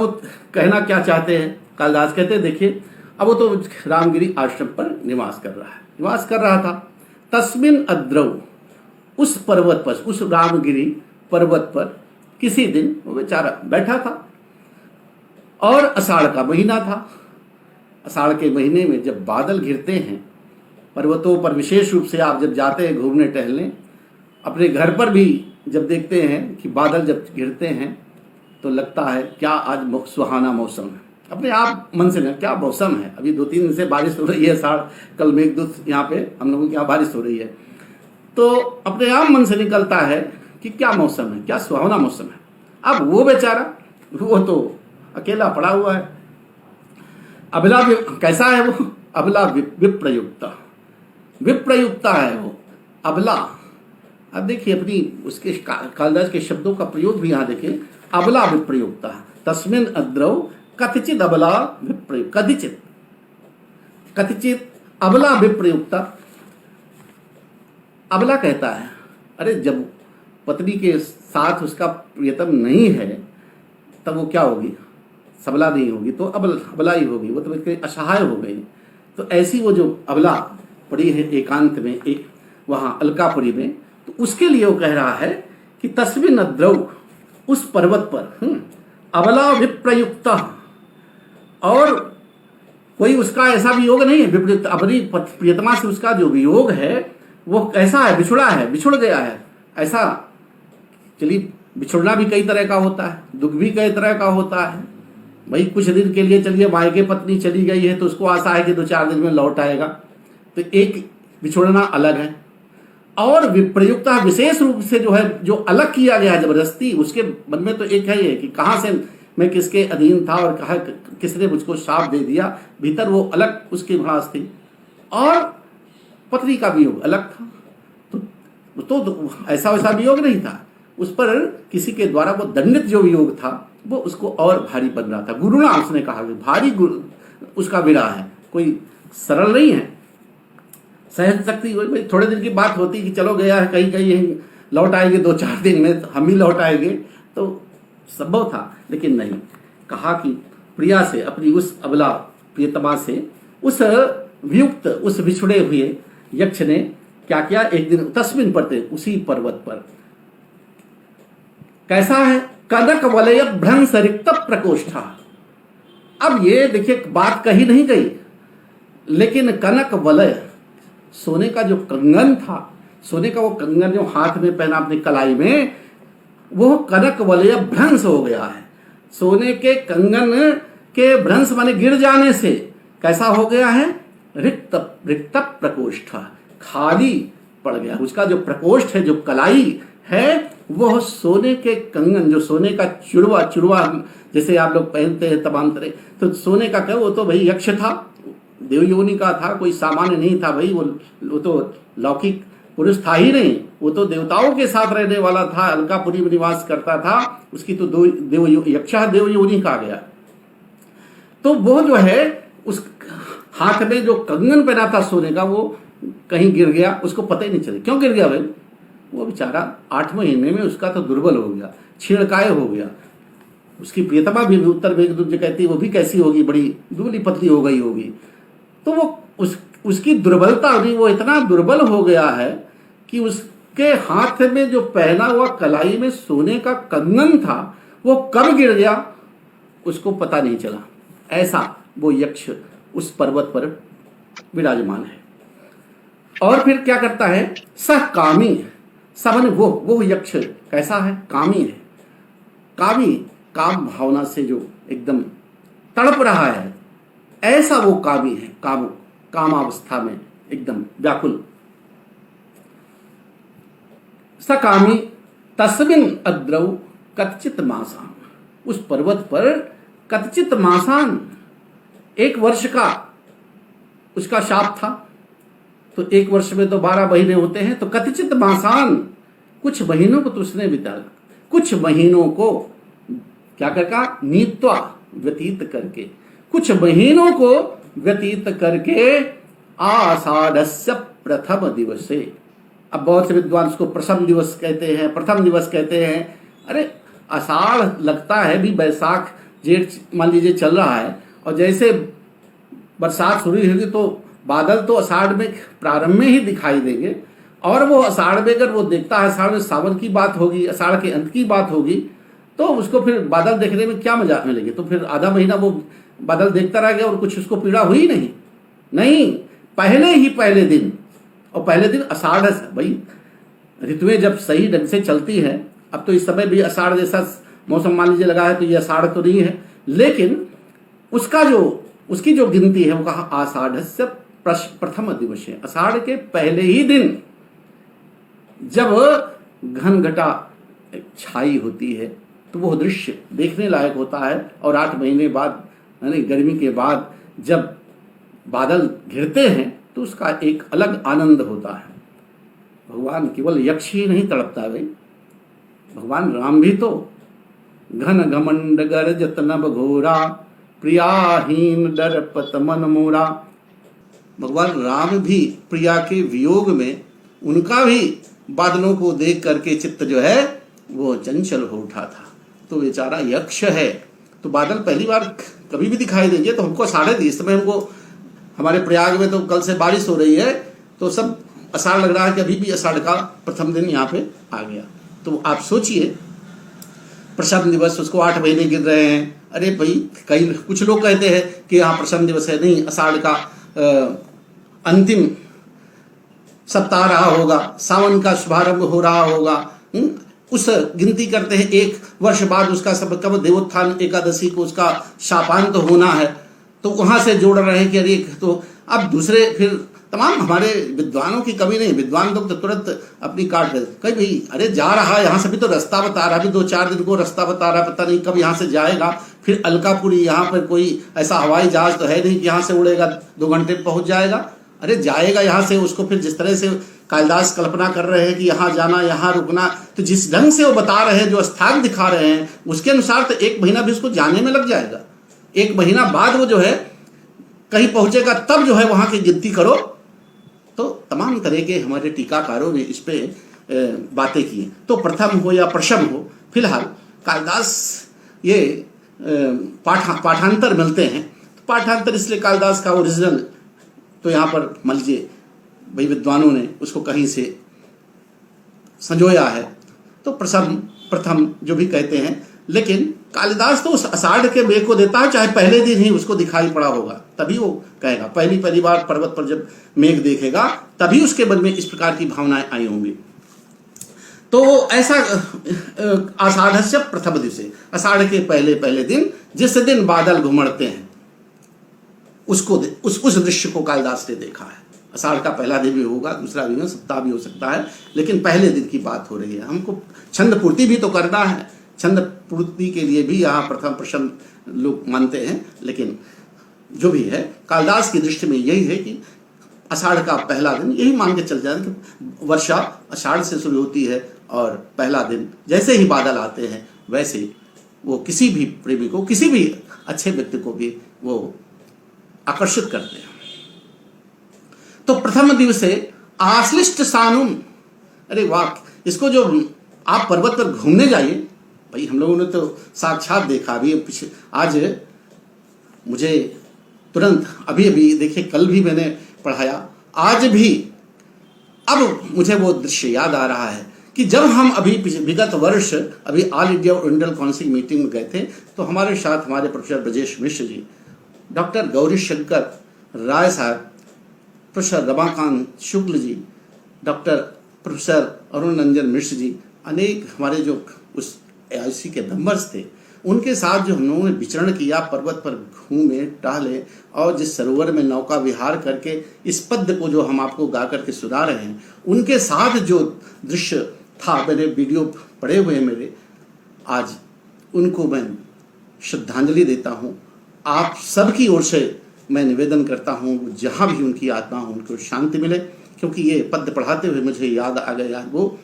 कहना क्या चाहते हैं कालिदास? कहते हैं देखिए, अब वो तो रामगिरी आश्रम पर निवास कर रहा था। तस्मिन अद्रौ, उस पर्वत पर, उस रामगिरी पर्वत पर किसी दिन वो बेचारा बैठा था और आषाढ़ का महीना था। आषाढ़ के महीने में जब बादल घिरते हैं पर्वतों पर, विशेष रूप से आप जब जाते हैं घूमने टहलने, अपने घर पर भी जब देखते हैं कि बादल जब घिरते हैं तो लगता है क्या आज सुहाना मौसम है। अपने आप मन से क्या मौसम है, अभी 2-3 दिन से बारिश हो रही है, कल मेघदूत यहाँ पे हम लोगों के यहाँ बारिश हो रही है, तो अपने आप मन से निकलता है कि क्या मौसम है, क्या सुहावना मौसम है। अब वो बेचारा, वो तो अकेला पड़ा हुआ है। अबला कैसा है वो? अबला विप्रयुक्ता है वो अबला। अब देखिए अपनी उसके कालिदास के शब्दों का प्रयोग भी यहाँ देखिए, अबला विप्रयुक्ता। तस्मिन अद्रौ कथिचित अबला विप्रयुक्त, कथिचित अबला विप्रयुक्ता। अबला कहता है, अरे जब पत्नी के साथ उसका प्रियतम नहीं है तब वो क्या होगी? सबला नहीं होगी, तो अबला ही होगी, वो तो असहाय हो गई। तो ऐसी वो जो अबला पड़ी है एकांत में, एक वहाँ अलकापुरी में, तो उसके लिए वो कह रहा है कि तस्मिन अद्रौ, उस पर्वत पर अबला विप्रयुक्त, और कोई उसका ऐसा वियोग नहीं है विप्रयुक्त। अपनी प्रियतमा से उसका जो वियोग है वो कैसा है? बिछुड़ा है, बिछुड़ गया है। ऐसा चलिए, बिछुड़ना भी कई तरह का होता है, दुख भी कई तरह का होता है। भाई कुछ दिन के लिए चलिए मायके पत्नी चली गई है तो उसको आशा है कि 2-4 दिन में लौट आएगा, तो एक बिछुड़ना अलग है। और विप्रयुक्ता विशेष रूप से जो है, जो अलग किया गया जबरदस्ती, उसके मन में तो एक है ये कि कहाँ से मैं किसके अधीन था और कहा किसने मुझको श्राप दे दिया, भीतर वो अलग उसकी भड़ास थी। और पत्नी का वियोग अलग था, तो ऐसा वैसा वियोग नहीं था, उस पर किसी के द्वारा वो दंडित जो वियोग था वो उसको और भारी बन रहा था। गुरुणा उसने कहा, भारी उसका विरह है, कोई सरल नहीं है। सहन शक्ति भाई थोड़े दिन की बात होती कि चलो गया है कहीं कहीं, लौट आएंगे 2-4 दिन में, तो हम ही लौट आएंगे, तो संभव था। लेकिन नहीं, कहा कि प्रिया से, अपनी उस अबला प्रियतमा से, उस वियुक्त, उस बिछुड़े हुए यक्ष ने क्या किया, एक दिन तस्मिन पड़ते उसी पर्वत पर कैसा है, कनक वलय भ्रंश रिक्त प्रकोष्ठा। अब ये देखिए बात कही नहीं गई, लेकिन कनक वलय सोने का जो कंगन था, सोने का वो कंगन जो हाथ में पहना अपनी कलाई में, वो कनक वलय भ्रंश हो गया है। सोने के कंगन के भ्रंश माने गिर जाने से कैसा हो गया है, रिक्त रिक्त प्रकोष्ठ, खाली पड़ गया। उसका जो प्रकोष्ठ है, जो कलाई है, वह सोने के कंगन, जो सोने का चुड़वा चुड़वा जैसे आप लोग पहनते हैं तमाम तरह, तो सोने का क्या, वो तो भाई यक्ष था, देवयोनि का था, कोई सामान्य नहीं था भाई, वो तो लौकिक पुरुष था ही नहीं, वो तो देवताओं के साथ रहने वाला था, अलकापुरी में निवास करता था, उसकी तो यक्ष देवयोनि कहा गया। तो वो जो है उस हाथ में जो कंगन पहना था सोने का, वो कहीं गिर गया, उसको पता ही नहीं चला क्यों गिर गया भाई। वो बेचारा 8 महीने में उसका तो दुर्बल हो गया, छेड़काए हो गया। उसकी प्रियतमा भी उत्तर में जो कहती है वो भी कैसी होगी, बड़ी दुबली पतली हो गई होगी। तो वो उसकी दुर्बलता हुई, वो इतना दुर्बल हो गया है कि उसके हाथ में जो पहना हुआ कलाई में सोने का कंगन था, वो कब गिर गया उसको पता नहीं चला। ऐसा वो यक्ष उस पर्वत पर विराजमान है। और फिर क्या करता है, सह कामी, सबन वो यक्ष कैसा है, कामी है। कामी, काम भावना से जो एकदम तड़प रहा है, ऐसा वो कामी है, कामावस्था में एकदम व्याकुल। सकामी तस्मिन अद्रौ कतचित मासान, उस पर्वत पर कतचित मासान, 1 वर्ष का उसका शाप था। तो 1 वर्ष में तो 12 महीने होते हैं, तो कतचित मासान, कुछ महीनों को तो उसने बिताया, कुछ महीनों को क्या करका, नीत्वा व्यतीत करके, कुछ महीनों को व्यतीत करके आषाढ़स्य प्रथम दिवसे। अब बहुत से विद्वान उसको प्रथम दिवस कहते हैं, प्रथम दिवस कहते हैं। अरे आषाढ़ लगता है भी, बैसाख जेठ मान लीजिए चल रहा है, और जैसे बरसात शुरू होगी तो बादल तो आषाढ़ में प्रारंभ में ही दिखाई देंगे, और वो आषाढ़ में अगर वो देखता है, आषाढ़ में सावन की बात होगी, आषाढ़ के अंत की बात होगी, तो उसको फिर बादल देखने में क्या मजा मिलेगी। तो फिर आधा महीना वो बादल देखता रह गया और कुछ उसको पीड़ा हुई नहीं। पहले दिन, और पहले दिन आषाढ़ है भाई। ऋतुएं जब सही ढंग से चलती हैं, अब तो इस समय भी आषाढ़ जैसा मौसम मान लीजिए लगा है, तो ये आषाढ़ तो नहीं है, लेकिन उसकी जो गिनती है वो कहा आषाढ़स्य प्रथम दिवस है। आषाढ़ के पहले ही दिन जब घन घटा छाई होती है, तो वो दृश्य देखने लायक होता है। और 8 महीने बाद, यानी गर्मी के बाद जब बादल घिरते हैं, तो उसका एक अलग आनंद होता है। भगवान केवल यक्ष ही नहीं तड़पता भाई, भगवान राम भी तो घन घमंड गर्जत नभ घोरा, प्रियाहीन डरपत मन मोरा। भगवान राम भी प्रिया के वियोग में, उनका भी बादलों को देख करके चित्त जो है वो चंचल हो उठा था। तो बेचारा यक्ष है, तो बादल पहली बार कभी भी दिखाई देंगे, तो हमको आषाढ़ दी। इस समय हमको हमारे प्रयाग में तो कल से बारिश हो रही है, तो सब आषाढ़ लग रहा है कि अभी भी आषाढ़ का प्रथम दिन यहाँ पे आ गया। तो आप सोचिए, प्रथम दिवस उसको 8 महीने गिर रहे हैं। अरे भाई, कुछ लोग कहते हैं कि यहाँ प्रथम दिवस है, नहीं, आषाढ़ का अंतिम सप्ताह रहा होगा, सावन का शुभारंभ हो रहा होगा। उस गिनती करते हैं, 1 वर्ष बाद उसका सब कब देवोत्थान एकादशी को उसका शापांत होना है, तो वहां से जोड़ रहे हैं कि अरे, तो अब दूसरे फिर तमाम हमारे विद्वानों की कमी नहीं, विद्वान लोग तो तुरंत अपनी काट देते। कहीं भाई, अरे जा रहा है यहाँ से भी तो रास्ता बता रहा है, अभी 2-4 दिन को रास्ता बता रहा है, पता नहीं कब यहाँ से जाएगा। फिर अलकापुरी, यहाँ पर कोई ऐसा हवाई जहाज तो है नहीं कि यहाँ से उड़ेगा 2 घंटे में पहुंच जाएगा। अरे जाएगा यहाँ से, उसको फिर जिस तरह से कालिदास कल्पना कर रहे हैं कि यहाँ जाना, यहाँ रुकना, तो जिस ढंग से वो बता रहे हैं, जो स्थान दिखा रहे हैं, उसके अनुसार तो 1 महीना भी उसको जाने में लग जाएगा। 1 महीना बाद वो जो है कहीं पहुंचेगा, तब जो है वहां की गिनती करो। तो तमाम तरह के हमारे टीकाकारों ने इस पे बातें की। तो प्रथम हो या प्रशम हो, फिलहाल कालिदास ये पाठांतर मिलते हैं। पाठांतर इसलिए कालिदास का ओरिजिनल तो यहाँ पर मान लीजिए भाई विद्वानों ने उसको कहीं से संजोया है, तो प्रथम जो भी कहते हैं, लेकिन कालिदास तो उस आषाढ़ के मेघ को देता है, चाहे पहले दिन ही उसको दिखाई पड़ा होगा तभी वो कहेगा। पहली बार पर्वत पर जब मेघ देखेगा तभी उसके मन में इस प्रकार की भावनाएं आई होंगी। तो ऐसा आषाढ़स्य प्रथम दिवसे, आषाढ़ के पहले दिन, जिस दिन बादल घुमड़ते हैं, उसको उस दृश्य को कालिदास ने देखा है। आषाढ़ का पहला दिन भी होगा, दूसरा भी हो, सप्ताह भी हो सकता है, लेकिन पहले दिन की बात हो रही है। हमको छंद पूर्ति भी तो करना है, छंद पूर्ति के लिए भी यहाँ प्रथम प्रश्न लोग मानते हैं, लेकिन जो भी है कालिदास की दृष्टि में यही है कि आषाढ़ का पहला दिन, यही मान के चल जाए कि वर्षा आषाढ़ से शुरू होती है और पहला दिन जैसे ही बादल आते हैं वैसे वो किसी भी प्रेमी को, किसी भी अच्छे व्यक्ति को भी वो आकर्षित करते हैं। तो प्रथम दिवसे आश्लिष्ट सानुम, अरे वाह, इसको जो आप पर्वत पर घूमने जाइए, भाई हम लोगों ने तो साक्षात देखा। अभी पीछे आज मुझे तुरंत अभी देखिए, कल भी मैंने पढ़ाया, आज भी अब मुझे वो दृश्य याद आ रहा है कि जब हम अभी विगत वर्ष अभी all India oriental council meeting में गए थे, तो हमारे साथ हमारे प्रोफेसर ब्रजेश मिश्र जी, डॉक्टर गौरी शंकर राय साहब, professor Ramakant Shukla ji, doctor professor Arun Ranjan Mishra ji, अनेक हमारे जो उस AIC के मेंबर्स थे, उनके साथ जो हम लोगों ने विचरण किया, पर्वत पर घूमे टहले, और जिस सरोवर में नौका विहार करके इस पद्य को जो हम आपको गा करके सुना रहे हैं, उनके साथ जो दृश्य था, मेरे वीडियो पड़े हुए मेरे, आज उनको मैं श्रद्धांजलि देता हूँ। आप सबकी ओर से मैं निवेदन करता हूँ, जहाँ भी उनकी आत्मा हो उनको शांति मिले, क्योंकि ये पद्य पढ़ाते हुए मुझे याद आ गया वो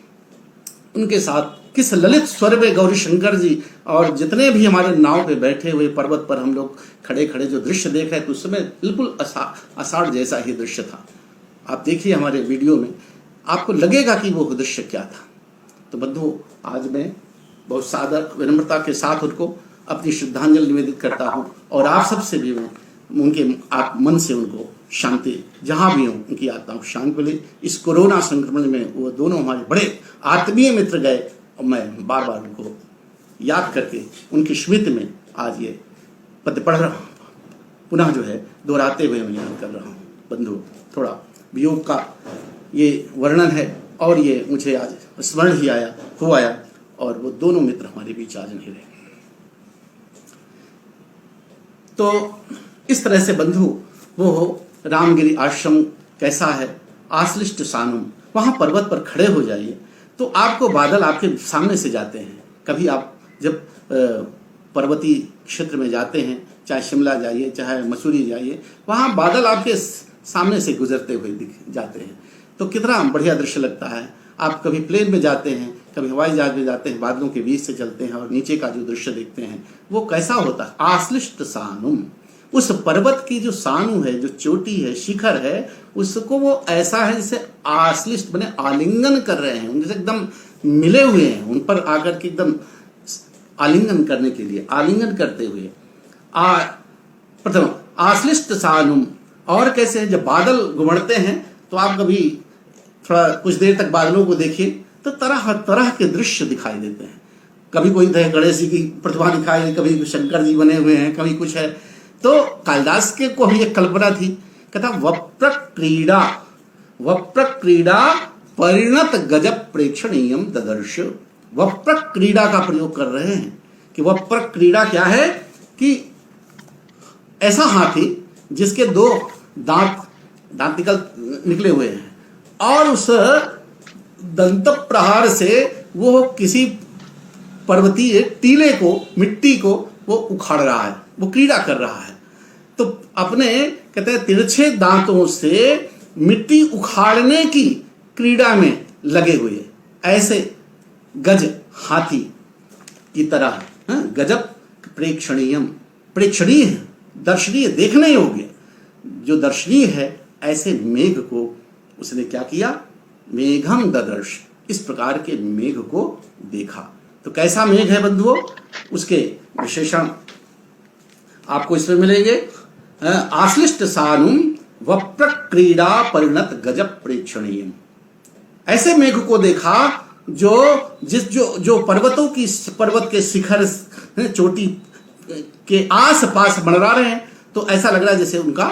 उनके साथ किस ललित स्वर में गौरी शंकर जी और जितने भी हमारे नाव पे बैठे हुए पर्वत पर हम लोग खड़े खड़े जो दृश्य देख रहे थे, उस समय बिल्कुल आषाढ़ जैसा ही दृश्य था। आप देखिए हमारे वीडियो में, आपको लगेगा कि वो दृश्य क्या था। तो बंधुओं, आज मैं बहुत सादर विनम्रता के साथ उनको अपनी श्रद्धांजलि निवेदित करता हूँ, और आप सबसे भी मैं उनके आप मन से उनको शांति, जहाँ भी हो उनकी आत्मा को शांति मिले। इस कोरोना संक्रमण में वो दोनों हमारे बड़े आत्मीय मित्र गए, और मैं बार बार उनको याद करके उनकी स्मृति में आज ये पद्य पढ़ रहा हूँ, पुनः जो है दोहराते हुए मैं याद कर रहा हूँ। बंधु, थोड़ा वियोग का ये वर्णन है, और ये मुझे आज स्मरण ही आया, और वो दोनों मित्र हमारे बीच आज नहीं रहे। तो इस तरह से बंधु, वो रामगिरी आश्रम कैसा है, आश्लिष्ट सानुम, वहां पर्वत पर खड़े हो जाइए तो आपको बादल आपके सामने से जाते हैं। कभी आप जब पर्वतीय क्षेत्र में जाते हैं, चाहे शिमला जाइए चाहे मसूरी जाइए, वहां बादल आपके सामने से गुजरते हुए दिख जाते हैं, तो कितना बढ़िया दृश्य लगता है। आप कभी प्लेन में जाते हैं, कभी हवाई जहाज में जाते हैं, बादलों के बीच से चलते हैं और नीचे का जो दृश्य देखते हैं वो कैसा होता है, आश्लिष्ट सानुम। उस पर्वत की जो सानु है, जो चोटी है, शिखर है, उसको वो ऐसा है जैसे आश्लिष्ट बने आलिंगन कर रहे हैं, उनसे एकदम मिले हुए हैं, उन पर आकर के एकदम आलिंगन करने के लिए, आलिंगन करते हुए प्रथम आश्लिष्ट सानुम। और कैसे है, जब बादल घुमड़ते हैं तो आप कभी थोड़ा कुछ देर तक बादलों को देखिए तो तरह तरह के दृश्य दिखाई देते हैं। कभी कोई गणेश जी की प्रतिमा दिखाई, कभी शंकर जी बने हुए हैं, कभी कुछ है। तो कालिदास के को ही एक कल्पना थी, कहता वप्र क्रीड़ा परिणत गजब प्रेक्षणीयम ददर्श। वप्र क्रीड़ा का प्रयोग कर रहे हैं कि वप्र क्रीड़ा क्या है, कि ऐसा हाथी जिसके दो दांत निकले हुए हैं, और उस दंत प्रहार से वो किसी पर्वतीय टीले को, मिट्टी को वो उखाड़ रहा है, वो क्रीड़ा कर रहा है। तो अपने कहते हैं तिरछे दांतों से मिट्टी उखाड़ने की क्रीड़ा में लगे हुए ऐसे गज हाथी की तरह, गजब प्रेक्षणीयम, प्रेक्षणीय, दर्शनीय, देखने योग्य, जो दर्शनीय है, ऐसे मेघ को उसने क्या किया, मेघम ददर्श, इस प्रकार के मेघ को देखा। तो कैसा मेघ है बंधुओं, उसके विशेषण आपको इसमें मिलेंगे। आश्लिष्ट सानुम वप्र क्रीड़ा परिणत गजब प्रेक्षणीय। ऐसे मेघ को देखा जो पर्वत के शिखर चोटी के आस पास मंडरा रहे हैं, तो ऐसा लग रहा है जैसे उनका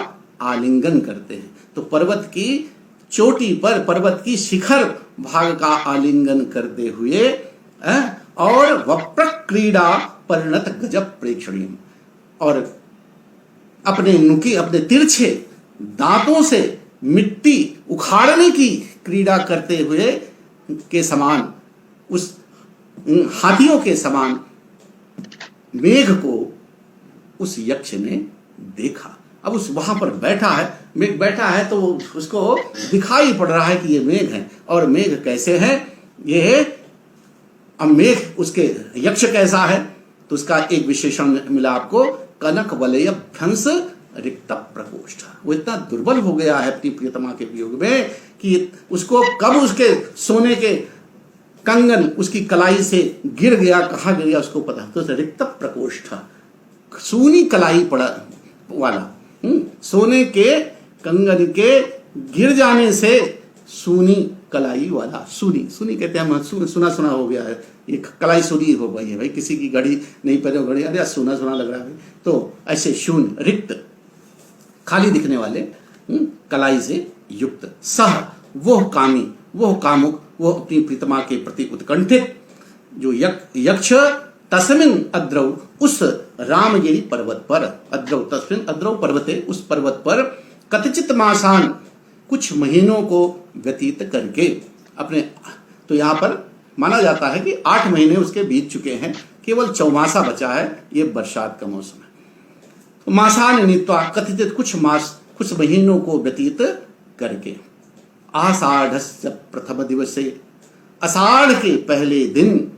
आलिंगन करते हैं। तो पर्वत की चोटी पर, पर्वत की शिखर भाग का आलिंगन करते हुए और वप्र क्रीड़ा परिणत गजब प्रेक्षणीय, और अपने तिरछे दांतों से मिट्टी उखाड़ने की क्रीड़ा करते हुए के समान, उस हाथियों के समान मेघ को उस यक्ष ने देखा। अब उस वहां पर बैठा है, मेघ बैठा है, तो उसको दिखाई पड़ रहा है कि ये मेघ है। और मेघ कैसे है ये, अब मेघ उसके यक्ष कैसा है, तो उसका एक विशेषण मिला आपको, कनक वलय भ्रंश रिक्त प्रकोष्ठ। वो इतना दुर्बल हो गया है अपनी प्रियतमा के वियोग में कि उसको कब उसके सोने के कंगन उसकी कलाई से गिर गया, कहाँ गिर गया उसको पता। तो रिक्त प्रकोष्ठ, सूनी कलाई पड़ा वाला, सोने के कंगन के गिर जाने से सूनी कलाई वाला, सूनी कहते हैं, सुना हो गया है, ये कलाई सूनी हो गई है भाई, किसी की घड़ी नहीं पहने, घड़ी अरे सुना लग रहा है। तो ऐसे शून्य, रिक्त, खाली दिखने वाले, कलाई से युक्त, सह वह कामी, वह कामुक, वो अपनी प्रीतमा के प्रति उत्कंठित जो यक्ष, तस्मिन अद्रौ, उस रामगिरी पर्वत पर, अद्रौ तस्मिन अद्रौ पर्वते, उस पर्वत पर कथिचित मासान, कुछ महीनों को व्यतीत करके अपने, तो यहां पर माना जाता है कि 8 महीने उसके बीत चुके हैं, केवल चौमासा बचा है, ये बरसात का मौसम है। तो मासान नीत्वा, कथित कुछ महीनों को व्यतीत करके, आषाढ़स्य प्रथम दिवसे, आषाढ़ के पहले दिन,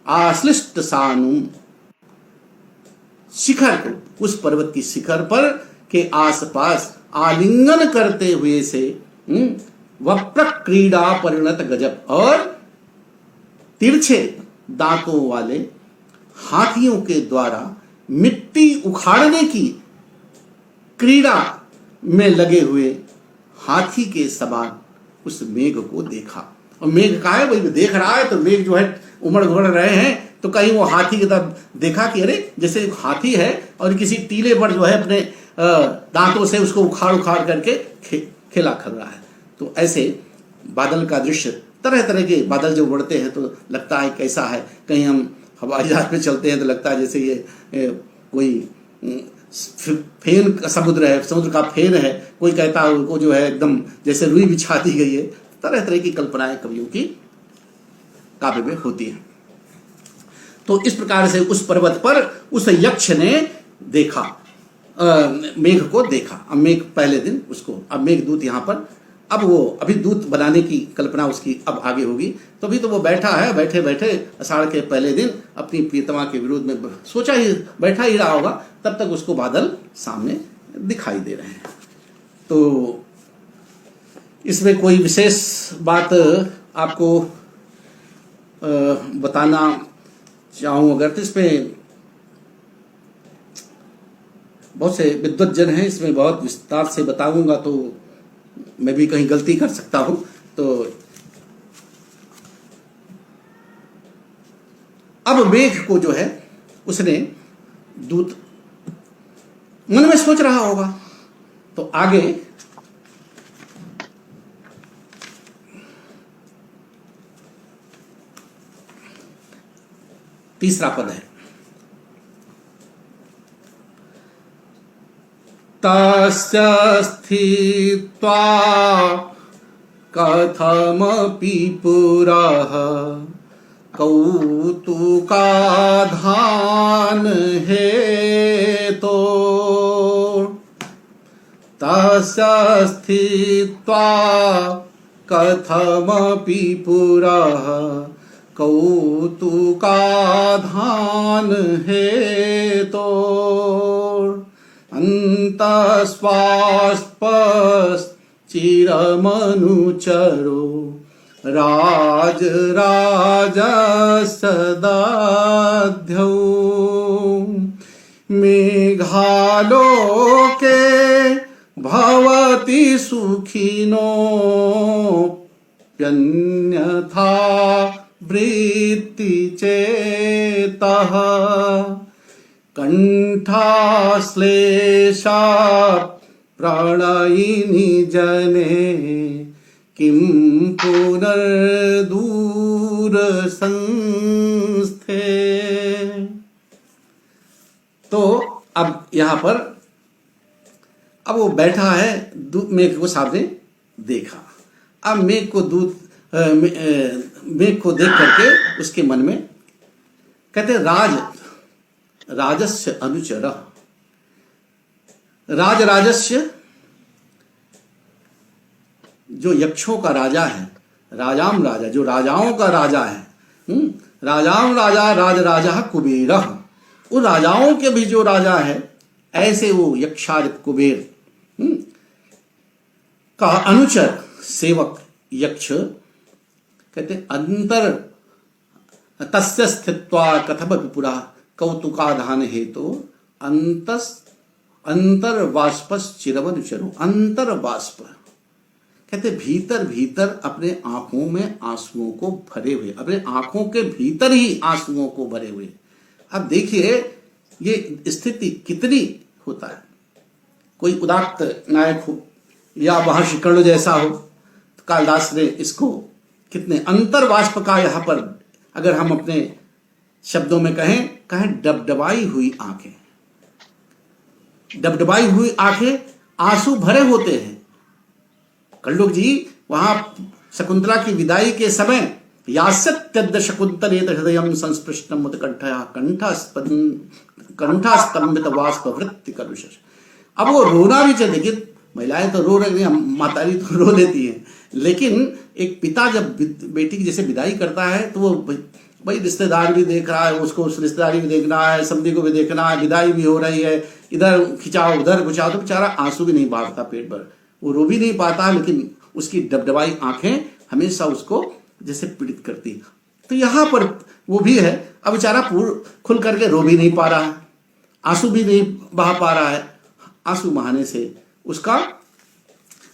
आश्लिष्ट सानु, शिखर को, उस पर्वत की शिखर पर के आसपास आलिंगन करते हुए से वप्र क्रीड़ा परिणत गजब, और तिरछे दांतों वाले हाथियों के द्वारा मिट्टी उखाड़ने की क्रीड़ा में लगे हुए हाथी के समान उस मेघ को देखा। और मेघ का है वही देख रहा है, तो मेघ जो है उमड़ घुमड़ रहे हैं, तो कहीं वो हाथी की तरफ देखा कि अरे जैसे हाथी है और किसी टीले पर जो है अपने दांतों से उसको उखाड़ करके खेला कर रहा है। तो ऐसे बादल का दृश्य, तरह तरह के बादल जब उड़ते हैं तो लगता है कैसा है, कहीं हम हवाई जहाज में चलते हैं तो लगता है जैसे ये कोई फेन का समुद्र है, समुद्र का फेन है, कोई कहता है उनको जो है एकदम जैसे रुई बिछा दी गई है। तरह तरह की कल्पनाएं कवियों की काव्य में होती हैं। तो इस प्रकार से उस पर्वत पर उस यक्ष ने देखा, मेघ को देखा। अब मेघ पहले दिन उसको, अब मेघदूत यहाँ पर, अब वो अभी दूत बनाने की कल्पना उसकी अब आगे होगी। तो अभी तो वो बैठा है, बैठे बैठे आषाढ़ के पहले दिन अपनी प्रियतमा के विरोध में सोचा ही बैठा ही रहा होगा, तब तक उसको बादल सामने दिखाई दे रहे हैं। तो इसमें कोई विशेष बात आपको बताना चाहूँ अगर, तो इसमें बहुत से विद्वत जन हैं, इसमें बहुत विस्तार से बताऊंगा तो मैं भी कहीं गलती कर सकता हूं। तो अब मेघ को जो है उसने दूत मन में सोच रहा होगा, तो आगे तीसरा पद है, तस्य स्थित्वा कथमपि पुरः कौतुकाधान हेतो, तस्य स्थित्वा कथमपि पुरः कौतुकाधान हेतो, अंतस्वास्पश्चिरमनुचरो राजराजसदाध्यौ, मेघालोके भवति सुखिनो प्यन्यथा वृत्ति चेतः कंठाश्लेषा प्रणयिनी जने किं पुनर्दूर संस्थे। तो अब यहां पर अब वो बैठा है, मेघ को सामने देखा। अब मेघ को देख करके उसके मन में कहते राजस्य अनुचर, राजस्य जो यक्षों का राजा है, राजाम राजा जो राजाओं का राजा है, राजाम राजा राजा कुबेर, उन राजाओं के भी जो राजा है ऐसे वो यक्षाज कुबेर का अनुचर सेवक यक्ष कहते अंतर तस्य स्थित्वा कथम विपुरा कौतुकाधान हेतु अंतर्वाष्पश्चिरमनुचरो। अंतर्वाष्प कहते भीतर भीतर अपने आंखों में आंसुओं को भरे हुए, अपने आंखों के भीतर ही आंसुओं को भरे हुए। अब देखिए ये स्थिति कितनी होता है। कोई उदात्त नायक हो या महर्षि कर्ण जैसा हो तो कालिदास ने इसको कितने अंतर्वाष्प का यहाँ पर अगर हम अपने शब्दों में कहें डबडबाई हुई आंखें, डबडबाई हुई आंखें, आंसू भरे होते हैं। कल्लुक जी वहां शकुंतला की विदाई के समय यास्यत्यद्य शकुंतलेत हृदयं संस्पृष्टम उत्कंठया कंठास्तंभित वाष्प वृत्ति करुष। अब वो रोना भी चाहिए। देखिए महिलाएं तो रो रही हैं, मातारी तो रो लेती हैं, लेकिन एक पिता जब बेटी की जैसे विदाई करता है तो वो भाई रिश्तेदार भी देख रहा है, उसको उस रिश्तेदारी भी देखना है, समधी को भी देखना है, विदाई भी हो रही है, इधर खिंचाओ उधर खिंचाओ, तो बेचारा आंसू भी नहीं बांटता पेट भर, वो रो भी नहीं पाता, लेकिन उसकी डबडबाई आंखें हमेशा उसको जैसे पीड़ित करती। तो यहाँ पर वो भी है, अब बेचारा खुल करके रो भी नहीं पा रहा है, आंसू भी नहीं बहा पा रहा है। आंसू बहाने से उसका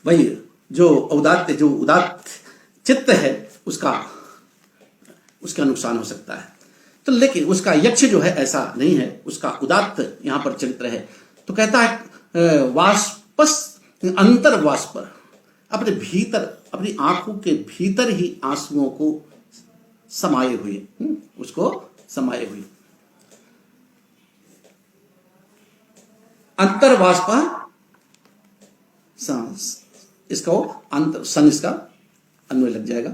वही जो उदात्त चित्त है उसका नुकसान हो सकता है। तो लेकिन उसका यक्ष जो है ऐसा नहीं है, उसका उदात्त यहाँ पर चरित्र है। तो कहता है अंतर्वाष्प, अपने भीतर अपनी आंखों के भीतर ही आंसुओं को समाये हुए, उसको समाये हुए। अंतर्वाष्प इसका अंतर सन इसका अन्वय लग जाएगा।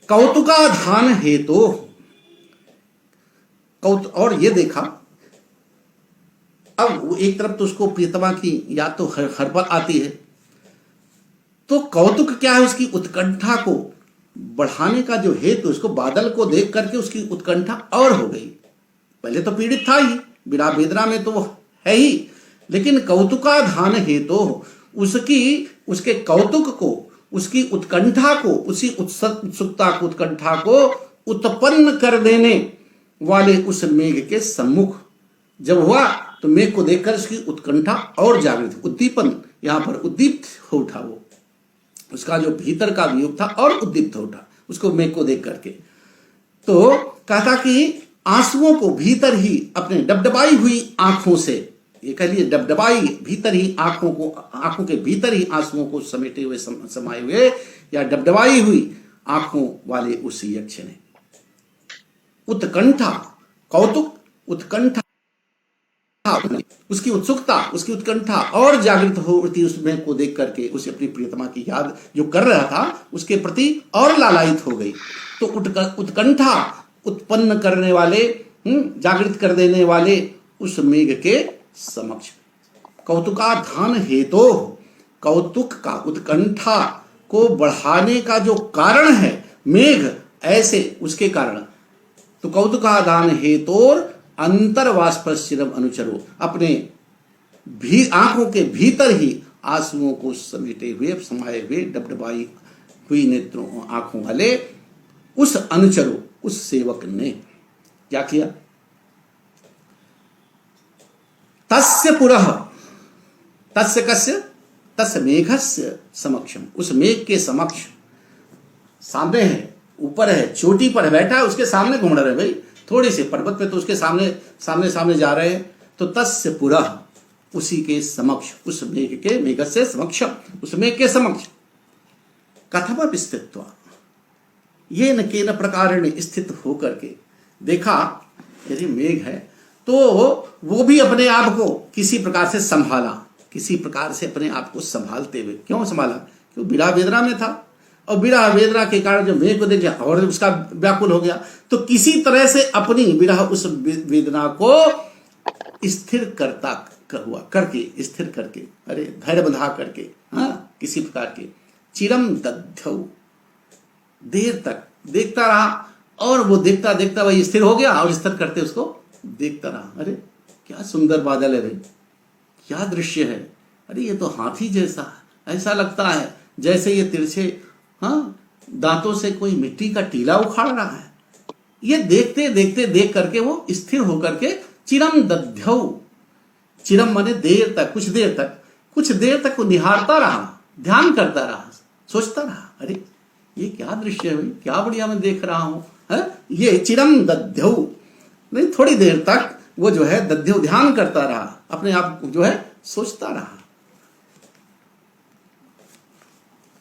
कौतुकाधान हेतु और ये देखा। अब एक तरफ तो उसको प्रियतमा की याद तो हर पल आती है, तो कौतुक क्या है, उसकी उत्कंठा को बढ़ाने का जो हेतु, उसको बादल को देख करके उसकी उत्कंठा और हो गई। पहले तो पीड़ित था ही, विरह वेदना में तो है ही, लेकिन कौतुकाधान हेतु उसके कौतुक को, उसकी उत्कंठा को, उसी उत्सुकता को, उत्कंठा को उत्पन्न कर देने वाले उस मेघ के सम्मुख जब हुआ तो मेघ को देखकर उसकी उत्कंठा और जागृत, उद्दीपन यहाँ पर उद्दीप्त हो उठा। वो उसका जो भीतर का वियोग था और उद्दीप्त हो उठा उसको मेघ को देख करके। तो कहता कि आंसुओं को भीतर ही अपने डबडबाई हुई आंखों से, ये कह लिए डबडबाई भीतर ही आंखों के भीतर ही आंसुओं को समेटे हुए, समाये हुए, या डबडबाई हुई आंखों वाले उस यक्ष ने उत्कंठा, कौतुक, उत्कंठा, उसकी उत्सुकता, उसकी उत्कंठा और जागृत हो उठती उसमें को देख करके। उसे अपनी प्रियतमा की याद जो कर रहा था उसके प्रति और लालायित हो गई। तो उत्कंठा उत्पन्न करने वाले, जागृत कर देने वाले उस मेघ के समक्ष कौतुकाधान हेतु, कौतुक का, उत्कंठा को बढ़ाने का जो कारण है मेघ, ऐसे उसके कारण। तो कौतुकाधान हेतोर अंतर्वाष्पश्चिरम अनुचरो, अपने आंखों के भीतर ही आंसुओं को समेटे हुए, समाये हुए, डबडबाई हुई नेत्रों आंखों वाले उस अनुचरो, उस सेवक ने क्या किया? तस्य पुरः, तस्य कस्य? तस् मेघस्य समक्षम, उस मेघ के समक्ष, सामने है, ऊपर है, चोटी पर बैठा है, उसके सामने घूम रहे भाई, थोड़े से पर्वत पे तो उसके सामने जा रहे हैं। तो तस्य पुरः, उसी के समक्ष, उस मेघ के, मेघस्य समक्षम, उस मेघ के समक्ष कथम स्थित्वा, ये न केन प्रकारेण स्थित होकर के देखा, यदि मेघ है तो वो भी अपने आप को किसी प्रकार से संभाला, किसी प्रकार से अपने आप को संभालते हुए, क्यों संभाला? क्यों विरह वेदना में था, और विरह वेदना के कारण जब मेघ को देख लिया और उसका व्याकुल हो गया, तो किसी तरह से अपनी विरह उस वेदना को स्थिर करता हुआ करके, स्थिर करके, अरे धैर्य बंधा करके, हाँ, किसी प्रकार के चिरम दध्यौ, देर तक देखता रहा, और वो देखता देखता वही स्थिर हो गया, और स्थिर करते उसको देखता रहा। अरे क्या सुंदर बादल है भाई, क्या दृश्य है, अरे ये तो हाथी जैसा, ऐसा लगता है जैसे ये तिरछे, हाँ, दांतों से कोई मिट्टी का टीला उखाड़ रहा है। ये देखते देखते देख करके वो स्थिर होकर के चिरम दध्यौ, चिरम माने देर तक, कुछ देर तक वो निहारता रहा, ध्यान करता रहा, सोचता रहा, अरे ये क्या दृश्य है भाई, क्या बढ़िया मैं देख रहा हूं, है? ये चिरम दध्यौ, नहीं, थोड़ी देर तक वो जो है दध्यौ, ध्यान करता रहा, अपने आप को जो है सोचता रहा।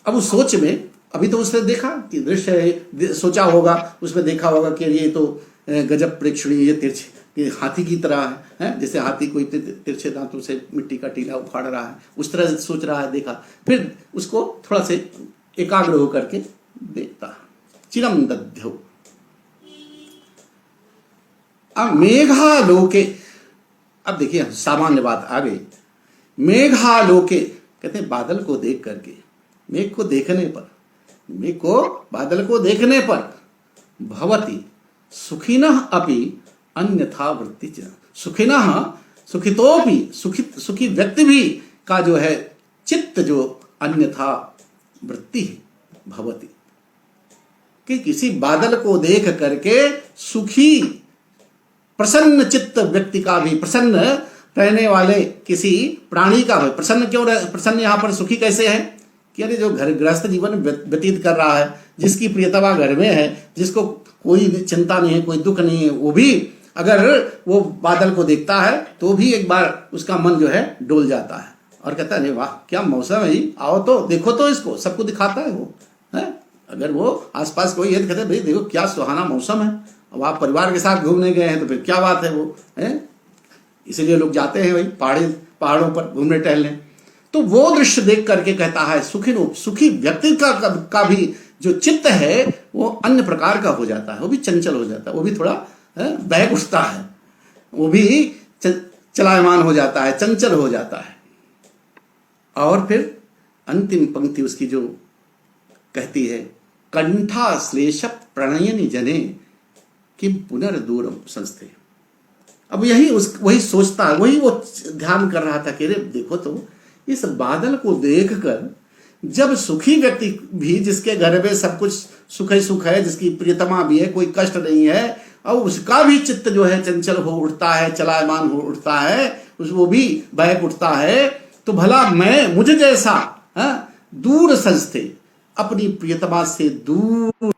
अब उस सोच में, अभी तो उसने देखा कि दृश्य है, सोचा होगा, उसमें देखा होगा कि ये तो गजब प्रेक्षणीय, ये तिरछे, ये हाथी की तरह है, जैसे हाथी कोई तिरछे दांतों से मिट्टी का टीला उखाड़ रहा है, उस तरह से सोच रहा है, देखा, फिर उसको थोड़ा से एकाग्र होकर के देखता, चिरम दध्यौ। अब मेघालोके, अब देखिए सामान्य बात आ गई, मेघालोके कहते हैं बादल को देख करके, मेघ को देखने पर, मेघ को, बादल को देखने पर, भवति सुखिनः अपि अन्यथा वृत्ति च, सुखिनः, सुखितोपि, सुखी व्यक्ति भी का जो है चित्त जो अन्यथा वृत्ति भवति, कि किसी बादल को देख करके सुखी प्रसन्न चित्त व्यक्ति का भी, प्रसन्न रहने वाले किसी प्राणी का भी, प्रसन्न क्यों, प्रसन्न यहां पर सुखी कैसे है कि अरे जो घर गृहस्थ जीवन व्यतीत कर रहा है, जिसकी प्रियतमा घर में है, जिसको कोई चिंता नहीं है, कोई दुख नहीं है, वो भी अगर वो बादल को देखता है तो भी एक बार उसका मन जो है डोल जाता है, और कहता है अरे वाह क्या मौसम है, आओ तो देखो, तो इसको सबको दिखाता है वो, है? अगर वो आसपास कोई है तो कहते हैं भाई देखो क्या सुहाना मौसम है, अब आप परिवार के साथ घूमने गए हैं तो फिर क्या बात है वो, है? इसलिए लोग जाते हैं भाई पहाड़ों पर घूमने टहलने। तो वो दृश्य देख करके कहता है सुखी व्यक्ति का भी जो चित्त है वो अन्य प्रकार का हो जाता है, वो भी चंचल हो जाता है, वो भी थोड़ा बहक उठता है, वो भी चलायमान हो जाता है, चंचल हो जाता है। और फिर अंतिम पंक्ति उसकी जो कहती है, कंठाश्लेष प्रणयनि जने किम पुनर्दूरम संस्थे। अब वही सोचता है, वही वो ध्यान कर रहा था कि अरे देखो तो इस बादल को देखकर जब सुखी व्यक्ति भी, जिसके घर में सब कुछ सुख ही सुख है, जिसकी प्रियतमा भी है, कोई कष्ट नहीं है, और उसका भी चित्त जो है चंचल हो उठता है, चलायमान हो उठता है, वो भी बहक उठता है, तो भला मुझे जैसा दूर संस्थे, अपनी प्रियतमा से दूर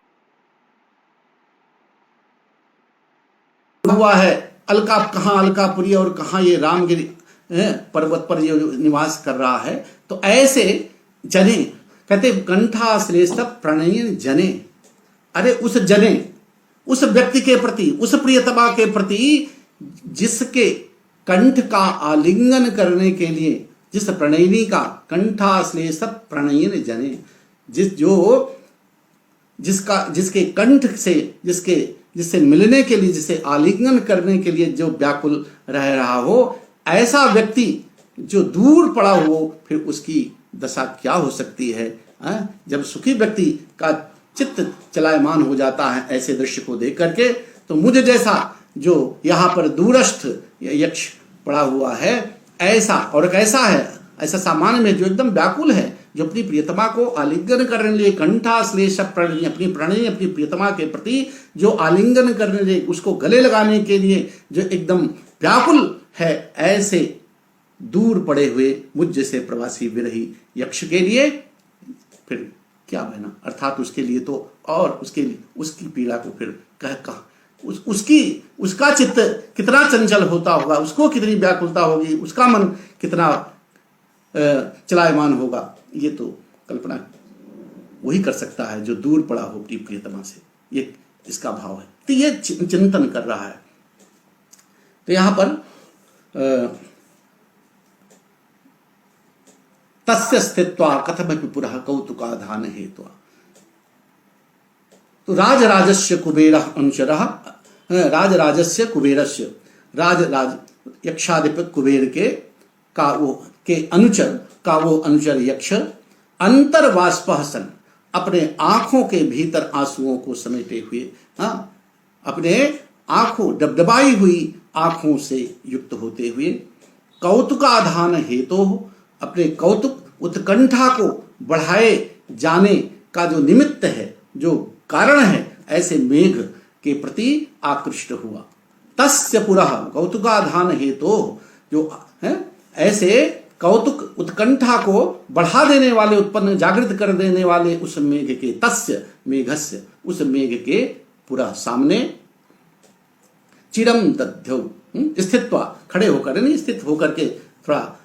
हुआ है, कहाँ अलकापुरी और कहाँ ये रामगिरी पर्वत पर ये निवास कर रहा है, तो ऐसे जने कहते कंठाश्लेष प्रणयन जने, अरे उस जने, उस व्यक्ति के प्रति, उस प्रियतमा के प्रति जिसके कंठ का आलिंगन करने के लिए, जिस प्रणयिनी का कंठाश्लेष प्रणयन जने, जिसके कंठ से, जिससे मिलने के लिए, जिसे आलिंगन करने के लिए जो व्याकुल रह रहा हो, ऐसा व्यक्ति जो दूर पड़ा हो, फिर उसकी दशा क्या हो सकती है? जब सुखी व्यक्ति का चित्त चलायमान हो जाता है ऐसे दृश्य को देख करके, तो मुझे जैसा जो यहाँ पर दूरस्थ यक्ष पड़ा हुआ है, ऐसा, और कैसा है, ऐसा सामान्य में जो एकदम व्याकुल है, जो अपनी प्रियतमा को आलिंगन करने लिए कंठाश्लेष प्रणयी, अपनी प्रियतमा के प्रति जो आलिंगन करने लिए, उसको गले लगाने के लिए जो एकदम व्याकुल है, ऐसे दूर पड़े हुए मुझ जैसे प्रवासी विरही यक्ष के लिए फिर क्या बहना, अर्थात उसके लिए तो और उसके लिए उसकी पीड़ा को फिर कह उसका चित्त कितना चंचल होता होगा, उसको कितनी व्याकुलता होगी, उसका मन कितना चलायमान होगा, ये तो कल्पना वही कर सकता है जो दूर पड़ा हो अपनी प्रियतमा से। ये इसका भाव है। तो ये चिंतन कर रहा है। तो यहां पर तस्य स्थित्वा कथमपि पुरः कौतुकाधान हेत्वा, तो राजराजस्य कुबेरः अनुचरः, राजराजस्य कुबेरस्य, राज यक्षाधिपति कुबेर के अनुचर यक्ष अंतर्वाष्पः सन, अपने आंखों के भीतर आंसुओं को समेटे हुए, अपने आंखों डबडबाई हुई आंखों से युक्त होते हुए, कौतुकाधान हेतु, अपने कौतुक उत्कंठा को बढ़ाए जाने का जो निमित्त है, जो कारण है, ऐसे मेघ के प्रति आकृष्ट हुआ। तस्य पुरः कौतुकाधान हेतु, जो है ऐसे कौतुक उत्कंठा को बढ़ा देने वाले, उत्पन्न जागृत कर देने वाले उस मेघ के, तस्य मेघस्य, उस मेघ के पुरः सामने, चिरम दध्यौ, स्थित्वा, खड़े होकर, नहीं स्थित होकर के, थोड़ा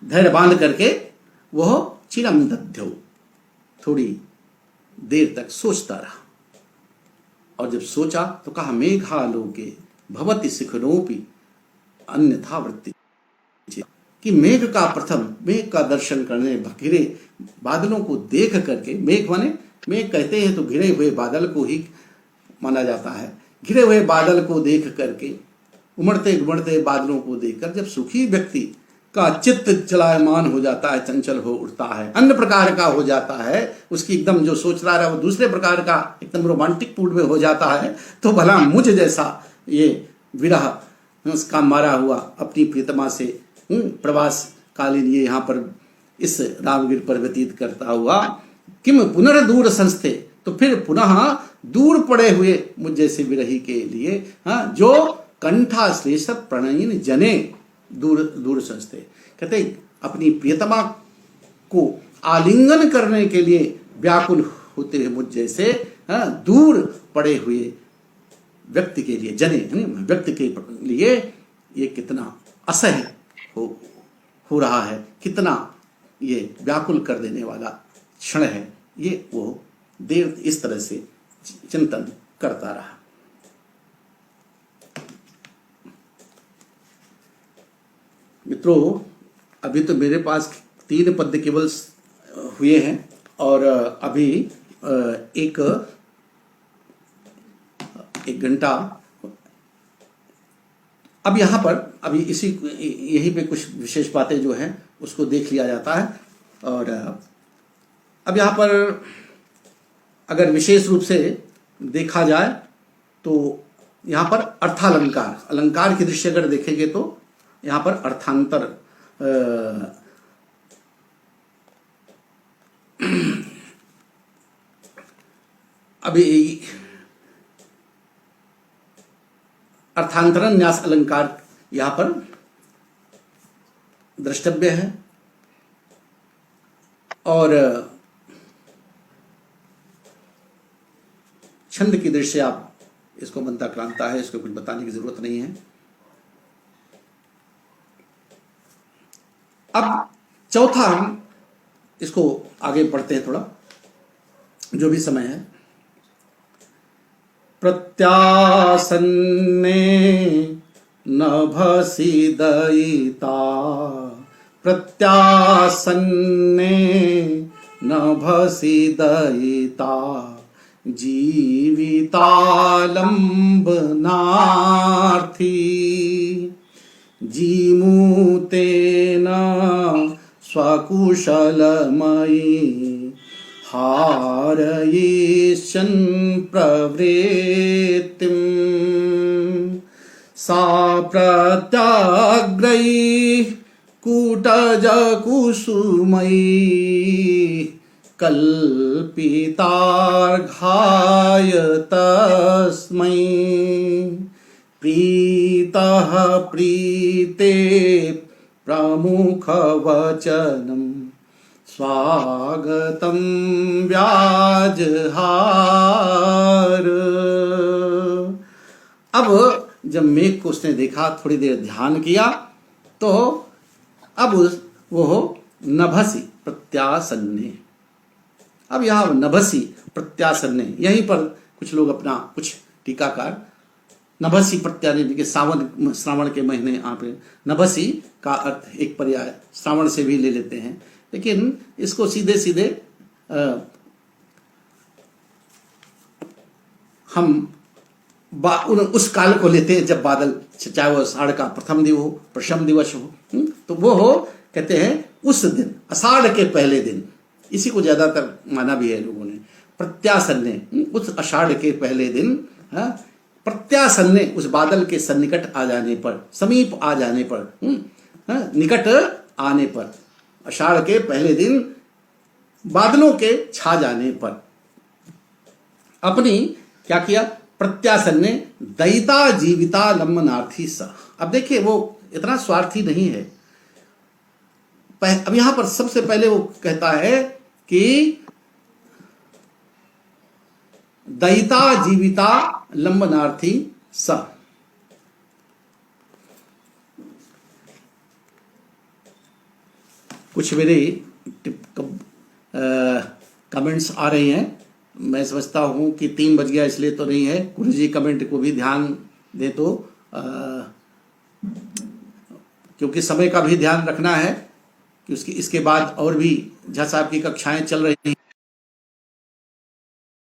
धैर्य बांध करके वह चिरम दध्यौ, थोड़ी देर तक सोचता रहा। और जब सोचा तो कहा मेघालोके भवति शिखरोपि अन्यथा वृत्ति, कि मेघ का दर्शन करने, घिरे बादलों को देख करके, मेघ माने, मेघ कहते हैं तो घिरे हुए बादल को ही माना जाता है। घिरे हुए बादल को देख करके, उमड़ते उमड़ते बादलों को देखकर जब सुखी व्यक्ति का चित्त चलायमान हो जाता है, चंचल हो उठता है, अन्य प्रकार का हो जाता है, उसकी एकदम जो सोच रहा है वो दूसरे प्रकार का एकदम रोमांटिक मूड में हो जाता है, तो भला मुझ जैसा ये विरह उसका मारा हुआ अपनी प्रियतमा से प्रवास कालीन ये यहाँ पर इस रामगिर पर व्यतीत करता हुआ, किम पुनर्दूर संस्थे, तो फिर पुनः दूर पड़े हुए मुझ जैसे विरही के लिए, जो कंठा श्लेष प्रणयन जने दूर दूर संस्थे, कहते अपनी प्रियतमा को आलिंगन करने के लिए व्याकुल होते हुए मुझ जैसे दूर पड़े हुए व्यक्ति के लिए, जने व्यक्ति के लिए ये कितना असह्य हो रहा है, कितना ये व्याकुल कर देने वाला क्षण है, ये वो देर इस तरह से चिंतन करता रहा। मित्रों, अभी तो मेरे पास 3 पद्य केवल हुए हैं और अभी एक घंटा, अब यहाँ पर अभी यहीं पे कुछ विशेष बातें जो हैं उसको देख लिया जाता है। और अब यहाँ पर अगर विशेष रूप से देखा जाए तो यहाँ पर अर्थालंकार, अलंकार की दृष्टि अगर देखेंगे तो यहाँ पर अर्थांतर अभी अर्थांतरण न्यास अलंकार यहां पर द्रष्टव्य है। और छंद की दृष्टि से आप इसको बनता क्रांता है, इसको कुछ बताने की जरूरत नहीं है। अब चौथा हम इसको आगे पढ़ते हैं थोड़ा, जो भी समय है। प्रत्यासन्ने नभसि दयिता, प्रत्यासन्ने नभसि दयिता, जीवितालम्बनार्थी, जीमूतेन स्वकुशलमयी, हारयिष्यन् प्रवृत्तिं, सा प्रत्याग्रैः कूटजकुसुमैः, कल्पितार्घाय तस्मै, प्रीतः प्रीते प्रमुख वचनम स्वागतम व्याजहार। अब जब मेघ को उसने देखा, थोड़ी देर ध्यान किया, तो अब वो नभसी प्रत्यासन्ने। अब यहाँ नभसी प्रत्यासन्ने, यहीं पर कुछ लोग अपना, कुछ टीकाकार नभसी प्रत्याने के श्रावण के महीने यहाँ पे नभसी का अर्थ एक पर्याय श्रावण से भी ले लेते हैं, लेकिन इसको सीधे सीधे हम उस काल को लेते हैं जब बादल, चाहे वो आषाढ़ का प्रथम दिवस हो, प्रथम दिवस हो, तो वो हो, कहते हैं उस दिन, आषाढ़ के पहले दिन। इसी को ज्यादातर माना भी है लोगों ने, प्रत्यासन्ने, उस आषाढ़ के पहले दिन, प्रत्यासन्ने, उस बादल के सन्निकट आ जाने पर, समीप आ जाने पर, निकट आने पर, आषाढ़ के पहले दिन बादलों के छा जाने पर अपनी क्या किया, प्रत्यासन्ने दयिता जीविता लंबनार्थी स। अब देखिए वो इतना स्वार्थी नहीं है। अब यहां पर सबसे पहले वो कहता है कि दयिता जीविता लंबनार्थी स। कुछ मेरे कमेंट्स आ रहे हैं, मैं समझता हूं कि 3 बज गया इसलिए तो नहीं है। गुरु जी कमेंट को भी ध्यान दे तो क्योंकि समय का भी ध्यान रखना है कि उसकी इसके बाद और भी झा साहब की कक्षाएं चल रही हैं।